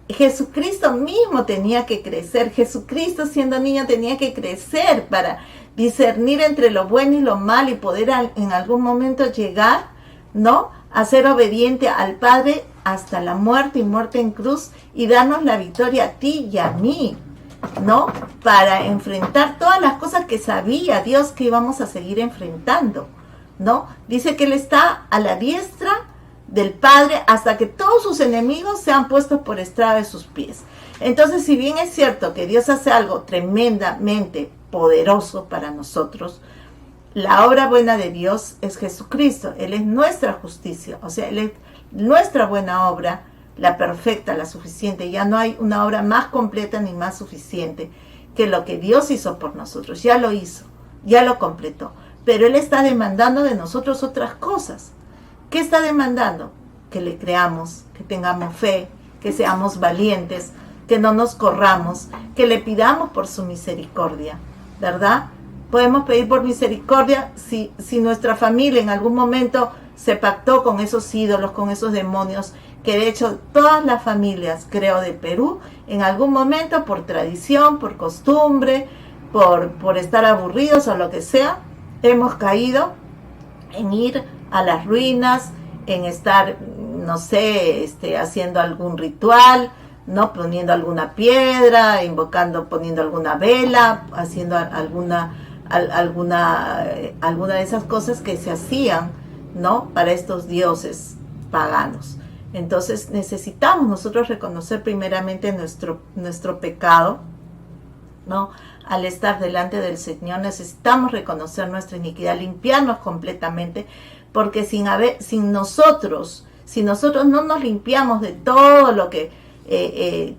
Jesucristo mismo tenía que crecer, Jesucristo siendo niño tenía que crecer para discernir entre lo bueno y lo malo y poder en algún momento llegar, ¿no? A ser obediente al Padre hasta la muerte y muerte en cruz, y darnos la victoria a ti y a mí, ¿no? Para enfrentar todas las cosas que sabía Dios que íbamos a seguir enfrentando, ¿no? Dice que Él está a la diestra del Padre hasta que todos sus enemigos sean puestos por estrado de sus pies. Entonces, si bien es cierto que Dios hace algo tremendamente poderoso para nosotros, la obra buena de Dios es Jesucristo. Él es nuestra justicia, o sea, Él es nuestra buena obra, la perfecta, la suficiente. Ya no hay una obra más completa ni más suficiente que lo que Dios hizo por nosotros. Ya lo hizo, ya lo completó. Pero Él está demandando de nosotros otras cosas. ¿Qué está demandando? Que le creamos, que tengamos fe, que seamos valientes, que no nos corramos, que le pidamos por su misericordia, ¿verdad? Podemos pedir por misericordia si nuestra familia en algún momento se pactó con esos ídolos, con esos demonios, que de hecho todas las familias, creo, de Perú, en algún momento, por tradición, por costumbre, por estar aburridos o lo que sea, hemos caído en ir a las ruinas, en estar, no sé, haciendo algún ritual, ¿no? Poniendo alguna piedra, invocando, poniendo alguna vela, haciendo alguna de esas cosas que se hacían, ¿no? Para estos dioses paganos. Entonces necesitamos nosotros reconocer primeramente nuestro pecado, ¿no? Al estar delante del Señor necesitamos reconocer nuestra iniquidad, limpiarnos completamente porque sin nosotros, si nosotros no nos limpiamos de todo lo que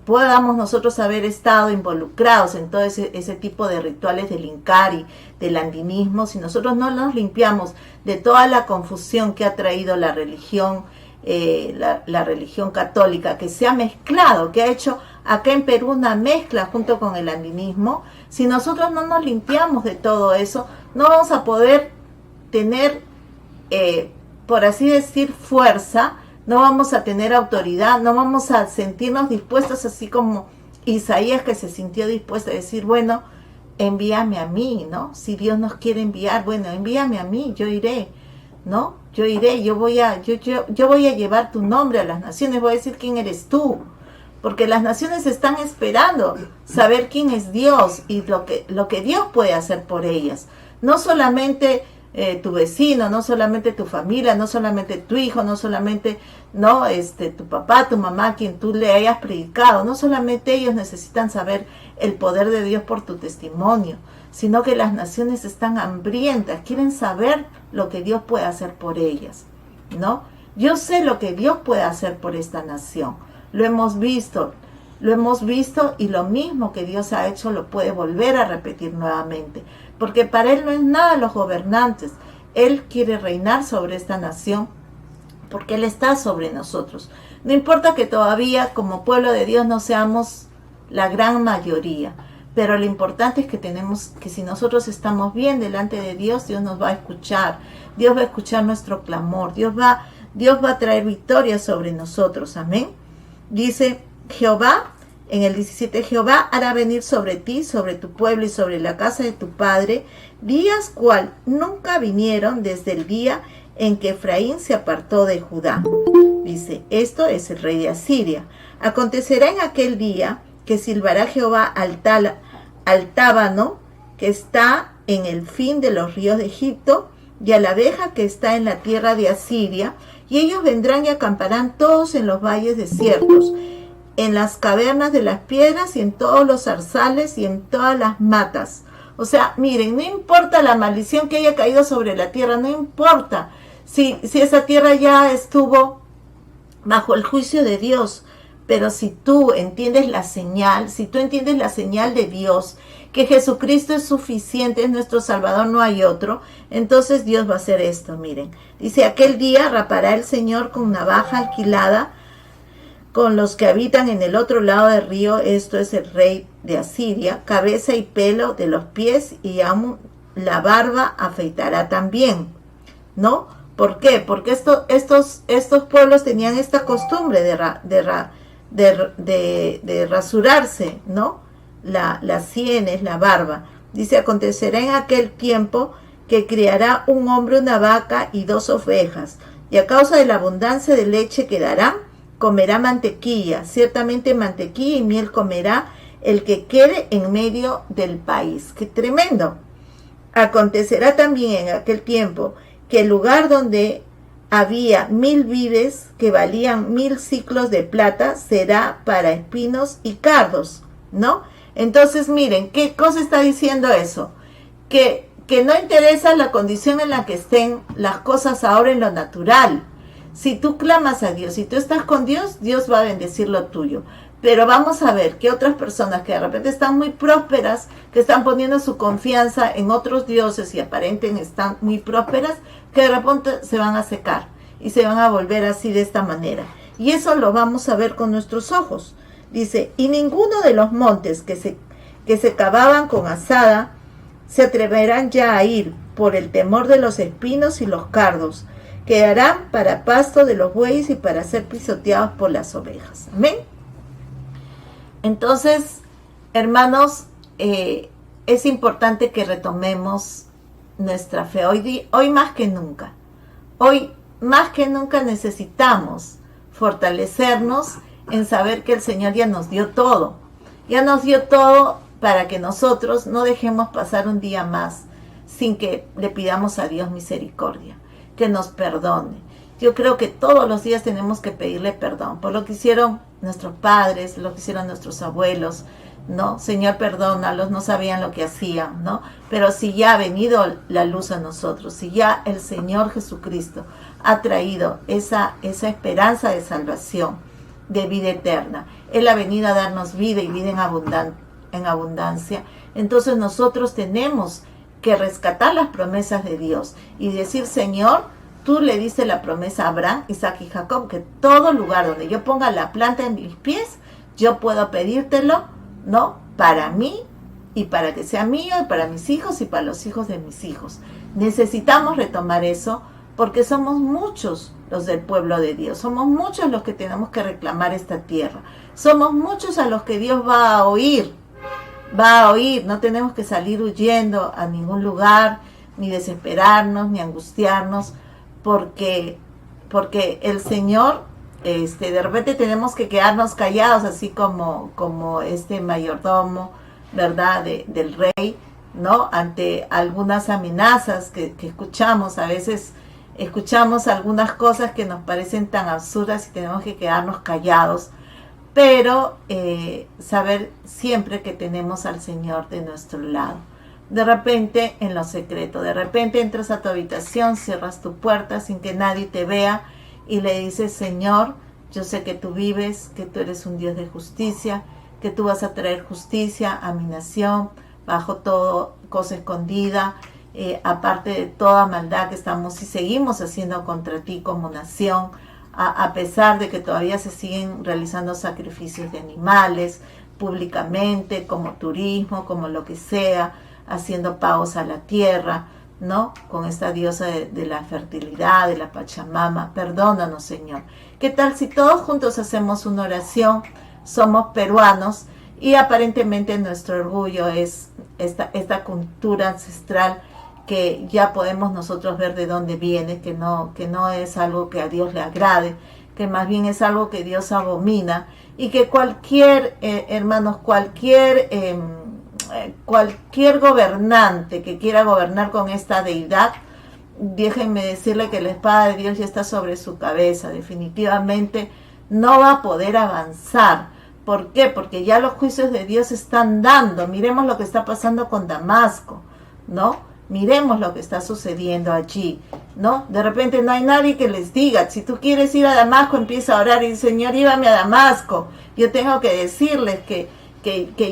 podamos nosotros haber estado involucrados en todo ese tipo de rituales del Incari, del andinismo, si nosotros no nos limpiamos de toda la confusión que ha traído la religión, la religión católica, que se ha mezclado, que ha hecho acá en Perú una mezcla junto con el andinismo, si nosotros no nos limpiamos de todo eso, no vamos a poder tener, por así decir, fuerza, no vamos a tener autoridad, no vamos a sentirnos dispuestos, así como Isaías, que se sintió dispuesto a decir, bueno, envíame a mí, ¿no? Si Dios nos quiere enviar, bueno, envíame a mí, yo iré, ¿no? Yo iré, yo voy a llevar tu nombre a las naciones, voy a decir quién eres tú, porque las naciones están esperando saber quién es Dios y lo que Dios puede hacer por ellas. No solamente tu vecino, no solamente tu familia, no solamente tu hijo, no solamente tu papá, tu mamá, quien tú le hayas predicado, no solamente ellos necesitan saber el poder de Dios por tu testimonio, sino que las naciones están hambrientas, quieren saber lo que Dios puede hacer por ellas, ¿no? Yo sé lo que Dios puede hacer por esta nación, lo hemos visto y lo mismo que Dios ha hecho lo puede volver a repetir nuevamente, porque para Él no es nada los gobernantes, Él quiere reinar sobre esta nación, porque Él está sobre nosotros. No importa que todavía como pueblo de Dios no seamos la gran mayoría, pero lo importante es que si nosotros estamos bien delante de Dios, Dios nos va a escuchar, Dios va a escuchar nuestro clamor, Dios va a traer victoria sobre nosotros, amén. Dice Jehová, en el 17, Jehová hará venir sobre ti, sobre tu pueblo y sobre la casa de tu padre, días cual nunca vinieron desde el día en que Efraín se apartó de Judá. Dice, esto es el rey de Asiria. Acontecerá en aquel día que silbará Jehová al Tábano, que está en el fin de los ríos de Egipto, y a la abeja que está en la tierra de Asiria, y ellos vendrán y acamparán todos en los valles desiertos, en las cavernas de las piedras y en todos los zarzales y en todas las matas. O sea, miren, no importa la maldición que haya caído sobre la tierra, no importa si esa tierra ya estuvo bajo el juicio de Dios, pero si tú entiendes la señal, de Dios, que Jesucristo es suficiente, es nuestro Salvador, no hay otro, entonces Dios va a hacer esto, miren. Dice, aquel día rapará el Señor con navaja alquilada con los que habitan en el otro lado del río, esto es el rey de Asiria, cabeza y pelo de los pies, y aún la barba afeitará también, ¿no? ¿Por qué? Porque estos pueblos tenían esta costumbre de rasurarse, ¿no? Las sienes, la barba. Dice, acontecerá en aquel tiempo que criará un hombre una vaca y 2 ovejas, y a causa de la abundancia de leche que darán, comerá mantequilla, ciertamente mantequilla y miel comerá el que quede en medio del país. ¡Qué tremendo! Acontecerá también en aquel tiempo que el lugar donde había 1000 vides que valían 1000 siclos de plata será para espinos y cardos, ¿no? Entonces miren, ¿qué cosa está diciendo eso? Que no interesa la condición en la que estén las cosas ahora en lo natural. Si tú clamas a Dios, si tú estás con Dios, Dios va a bendecir lo tuyo. Pero vamos a ver que otras personas que de repente están muy prósperas, que están poniendo su confianza en otros dioses y aparentemente están muy prósperas, que de repente se van a secar y se van a volver así de esta manera. Y eso lo vamos a ver con nuestros ojos. Dice, y ninguno de los montes que se cavaban con azada se atreverán ya a ir por el temor de los espinos y los cardos. Quedarán para pasto de los bueyes y para ser pisoteados por las ovejas. Amén. Entonces, hermanos, es importante que retomemos nuestra fe. Hoy más que nunca. Hoy más que nunca necesitamos fortalecernos en saber que el Señor ya nos dio todo. Ya nos dio todo para que nosotros no dejemos pasar un día más sin que le pidamos a Dios misericordia, que nos perdone. Yo creo que todos los días tenemos que pedirle perdón por lo que hicieron nuestros padres, lo que hicieron nuestros abuelos, ¿no? Señor, perdónalos, no sabían lo que hacían, ¿no? Pero si ya ha venido la luz a nosotros, si ya el Señor Jesucristo ha traído esa esperanza de salvación, de vida eterna, Él ha venido a darnos vida y vida en abundancia, entonces nosotros tenemos que rescatar las promesas de Dios y decir, Señor, tú le diste la promesa a Abraham, Isaac y Jacob, que todo lugar donde yo ponga la planta en mis pies, yo puedo pedírtelo, ¿no? Para mí y para que sea mío y para mis hijos y para los hijos de mis hijos. Necesitamos retomar eso porque somos muchos los del pueblo de Dios, somos muchos los que tenemos que reclamar esta tierra, somos muchos a los que Dios va a oír, no tenemos que salir huyendo a ningún lugar, ni desesperarnos, ni angustiarnos, porque el Señor, de repente tenemos que quedarnos callados, así como este mayordomo, ¿verdad?, del rey, ¿no?, ante algunas amenazas que escuchamos. A veces escuchamos algunas cosas que nos parecen tan absurdas y tenemos que quedarnos callados, pero saber siempre que tenemos al Señor de nuestro lado. De repente, en lo secreto, de repente entras a tu habitación, cierras tu puerta sin que nadie te vea y le dices, Señor, yo sé que tú vives, que tú eres un Dios de justicia, que tú vas a traer justicia a mi nación, bajo todo cosa escondida, aparte de toda maldad que estamos y seguimos haciendo contra ti como nación, a pesar de que todavía se siguen realizando sacrificios de animales públicamente, como turismo, como lo que sea, haciendo pagos a la tierra, ¿no?, con esta diosa de la fertilidad, de la Pachamama. Perdónanos, Señor. ¿Qué tal si todos juntos hacemos una oración? Somos peruanos y aparentemente nuestro orgullo es esta cultura ancestral que ya podemos nosotros ver de dónde viene, que no es algo que a Dios le agrade, que más bien es algo que Dios abomina, y que cualquier, hermanos, cualquier gobernante que quiera gobernar con esta deidad, déjenme decirle que la espada de Dios ya está sobre su cabeza. Definitivamente no va a poder avanzar. ¿Por qué? Porque ya los juicios de Dios están dando. Miremos lo que está pasando con Damasco, ¿no? Miremos lo que está sucediendo allí, ¿no? De repente no hay nadie que les diga, si tú quieres ir a Damasco, empieza a orar y dice, Señor, llévame a Damasco. Yo tengo que decirles que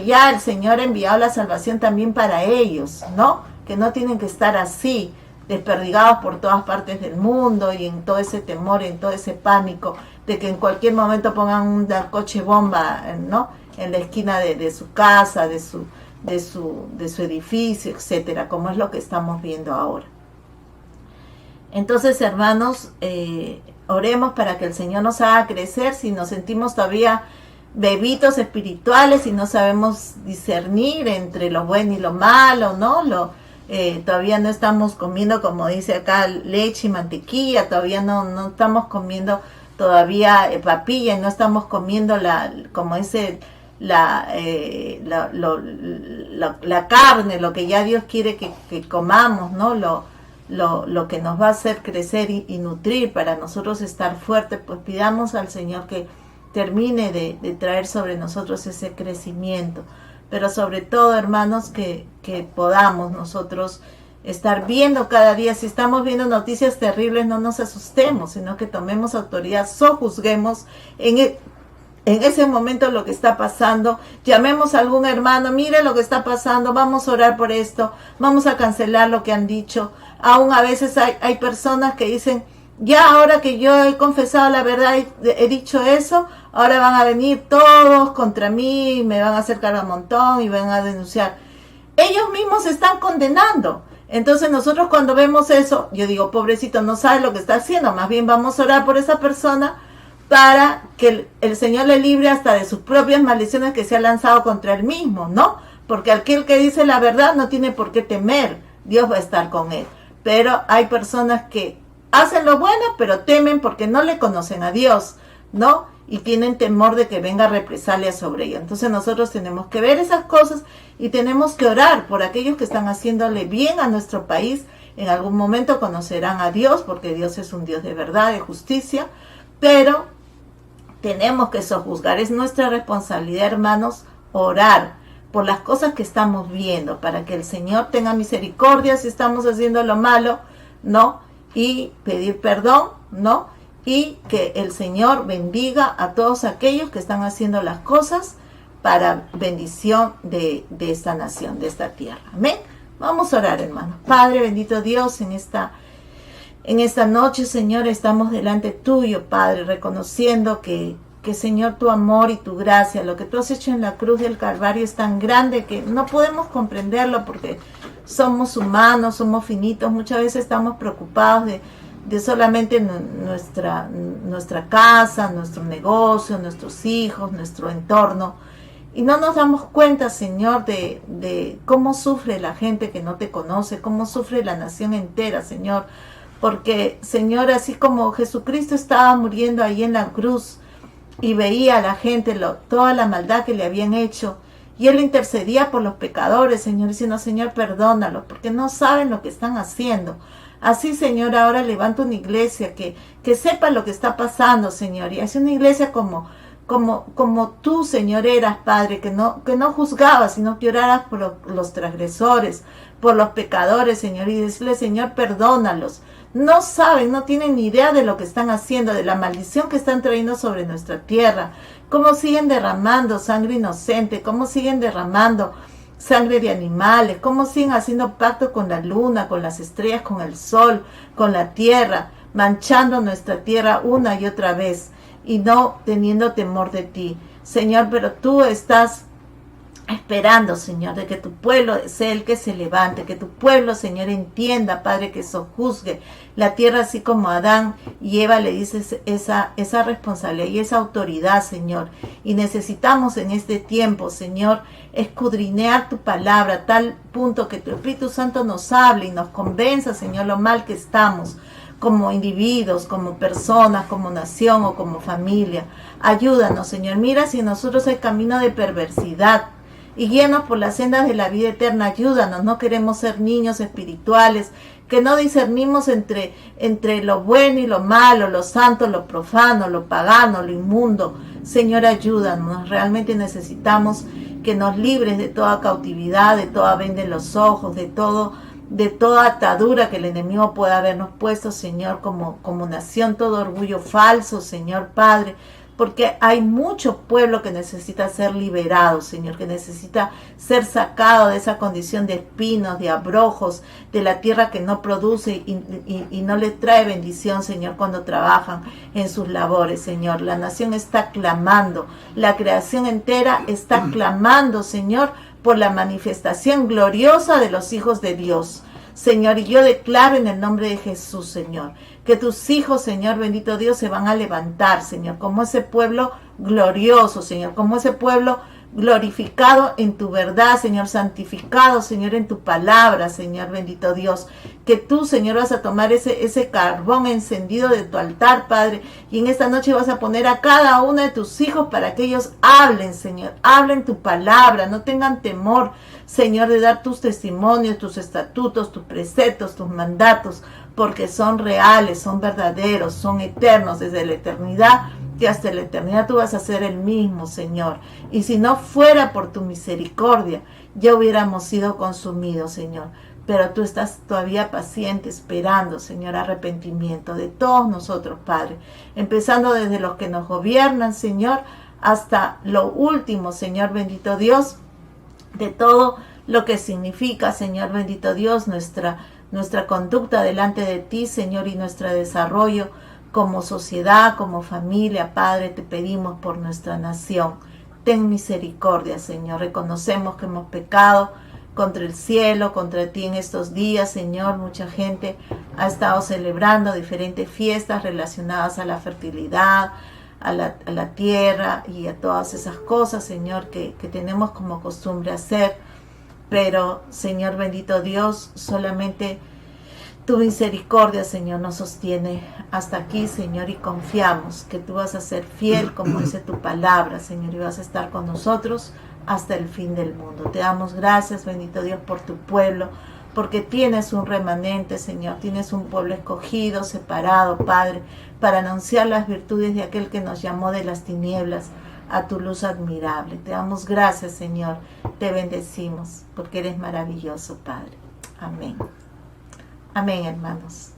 ya el Señor ha enviado la salvación también para ellos, ¿no? Que no tienen que estar así, desperdigados por todas partes del mundo y en todo ese temor, en todo ese pánico de que en cualquier momento pongan una coche bomba, ¿no?, en la esquina de su casa, de su edificio, etcétera, como es lo que estamos viendo ahora. Entonces, hermanos, oremos para que el Señor nos haga crecer. Si nos sentimos todavía bebitos espirituales y no sabemos discernir entre lo bueno y lo malo, ¿no? Todavía no estamos comiendo, como dice acá, leche y mantequilla, todavía no estamos comiendo todavía papilla, y no estamos comiendo como dice la carne, lo que ya Dios quiere que comamos, ¿no? Lo que nos va a hacer crecer y nutrir para nosotros estar fuertes. Pues pidamos al Señor que termine de traer sobre nosotros ese crecimiento, pero sobre todo, hermanos, que podamos nosotros estar viendo cada día. Si estamos viendo noticias terribles, no nos asustemos, sino que tomemos autoridad, sojuzguemos en ese momento lo que está pasando, llamemos a algún hermano, mire lo que está pasando, vamos a orar por esto, vamos a cancelar lo que han dicho. Aún a veces hay personas que dicen, ya ahora que yo he confesado la verdad, he dicho eso, ahora van a venir todos contra mí, me van a hacer cargo un montón y van a denunciar. Ellos mismos se están condenando. Entonces nosotros cuando vemos eso, yo digo, pobrecito, no sabe lo que está haciendo, más bien vamos a orar por esa persona para que el Señor le libre hasta de sus propias maldiciones que se ha lanzado contra él mismo, ¿no? Porque aquel que dice la verdad no tiene por qué temer, Dios va a estar con él. Pero hay personas que hacen lo bueno, pero temen porque no le conocen a Dios, ¿no? Y tienen temor de que venga represalia sobre ellos. Entonces nosotros tenemos que ver esas cosas y tenemos que orar por aquellos que están haciéndole bien a nuestro país. En algún momento conocerán a Dios, porque Dios es un Dios de verdad, de justicia, pero tenemos que sojuzgar. Es nuestra responsabilidad, hermanos, orar por las cosas que estamos viendo, para que el Señor tenga misericordia si estamos haciendo lo malo, ¿no? Y pedir perdón, ¿no? Y que el Señor bendiga a todos aquellos que están haciendo las cosas para bendición de esta nación, de esta tierra. Amén. Vamos a orar, hermanos. Padre, bendito Dios, en esta noche, Señor, estamos delante tuyo, Padre, reconociendo que Señor, tu amor y tu gracia, lo que tú has hecho en la cruz del Calvario es tan grande que no podemos comprenderlo porque somos humanos, somos finitos. Muchas veces estamos preocupados de solamente nuestra casa, nuestro negocio, nuestros hijos, nuestro entorno. Y no nos damos cuenta, Señor, de cómo sufre la gente que no te conoce, cómo sufre la nación entera, Señor. Porque, Señor, así como Jesucristo estaba muriendo ahí en la cruz, y veía a la gente toda la maldad que le habían hecho, y él intercedía por los pecadores, Señor, diciendo, Señor, perdónalos, porque no saben lo que están haciendo. Así, Señor, ahora levanta una iglesia que sepa lo que está pasando, Señor, y hace una iglesia como tú, Señor, eras, Padre, que no juzgabas, sino que oraras por los transgresores, por los pecadores, Señor, y decirle, Señor, perdónalos. No saben, no tienen ni idea de lo que están haciendo, de la maldición que están trayendo sobre nuestra tierra, cómo siguen derramando sangre inocente, cómo siguen derramando sangre de animales, cómo siguen haciendo pacto con la luna, con las estrellas, con el sol, con la tierra, manchando nuestra tierra una y otra vez y no teniendo temor de ti. Señor, pero tú estás esperando, Señor, de que tu pueblo sea el que se levante, que tu pueblo, Señor, entienda, Padre, que sojuzgue la tierra, así como Adán y Eva le dices esa responsabilidad y esa autoridad, Señor. Y necesitamos en este tiempo, Señor, escudriñar tu palabra a tal punto que tu Espíritu Santo nos hable y nos convenza, Señor, lo mal que estamos como individuos, como personas, como nación o como familia. Ayúdanos, Señor. Mira si en nosotros hay camino de perversidad y guíanos por las sendas de la vida eterna. Ayúdanos, no queremos ser niños espirituales, que no discernimos entre lo bueno y lo malo, lo santo, lo profano, lo pagano, lo inmundo. Señor, ayúdanos, realmente necesitamos que nos libres de toda cautividad, de toda venda en los ojos, de toda atadura que el enemigo pueda habernos puesto, Señor, como nación, todo orgullo falso, Señor Padre, porque hay mucho pueblo que necesita ser liberado, Señor, que necesita ser sacado de esa condición de espinos, de abrojos, de la tierra que no produce y no les trae bendición, Señor, cuando trabajan en sus labores, Señor. La nación está clamando, la creación entera está clamando, Señor, por la manifestación gloriosa de los hijos de Dios. Señor, y yo declaro en el nombre de Jesús, Señor, que tus hijos, Señor, bendito Dios, se van a levantar, Señor, como ese pueblo glorioso, Señor, como ese pueblo glorificado en tu verdad, Señor, santificado, Señor, en tu palabra, Señor, bendito Dios, que tú, Señor, vas a tomar ese carbón encendido de tu altar, Padre, y en esta noche vas a poner a cada uno de tus hijos para que ellos hablen, Señor, hablen tu palabra, no tengan temor, Señor, de dar tus testimonios, tus estatutos, tus preceptos, tus mandatos, porque son reales, son verdaderos, son eternos desde la eternidad, que hasta la eternidad tú vas a ser el mismo, Señor. Y si no fuera por tu misericordia, ya hubiéramos sido consumidos, Señor. Pero tú estás todavía paciente, esperando, Señor, arrepentimiento de todos nosotros, Padre. Empezando desde los que nos gobiernan, Señor, hasta lo último, Señor, bendito Dios, de todo lo que significa, Señor, bendito Dios, nuestra conducta delante de ti, Señor, y nuestro desarrollo como sociedad, como familia. Padre, te pedimos por nuestra nación. Ten misericordia, Señor. Reconocemos que hemos pecado contra el cielo, contra ti en estos días, Señor. Mucha gente ha estado celebrando diferentes fiestas relacionadas a la fertilidad, a la tierra y a todas esas cosas, Señor, que tenemos como costumbre hacer. Pero, Señor bendito Dios, solamente tu misericordia, Señor, nos sostiene hasta aquí, Señor, y confiamos que tú vas a ser fiel, como dice tu palabra, Señor, y vas a estar con nosotros hasta el fin del mundo. Te damos gracias, bendito Dios, por tu pueblo, porque tienes un remanente, Señor, tienes un pueblo escogido, separado, Padre, para anunciar las virtudes de aquel que nos llamó de las tinieblas a tu luz admirable. Te damos gracias, Señor. Te bendecimos porque eres maravilloso, Padre. Amén. Amén, hermanos.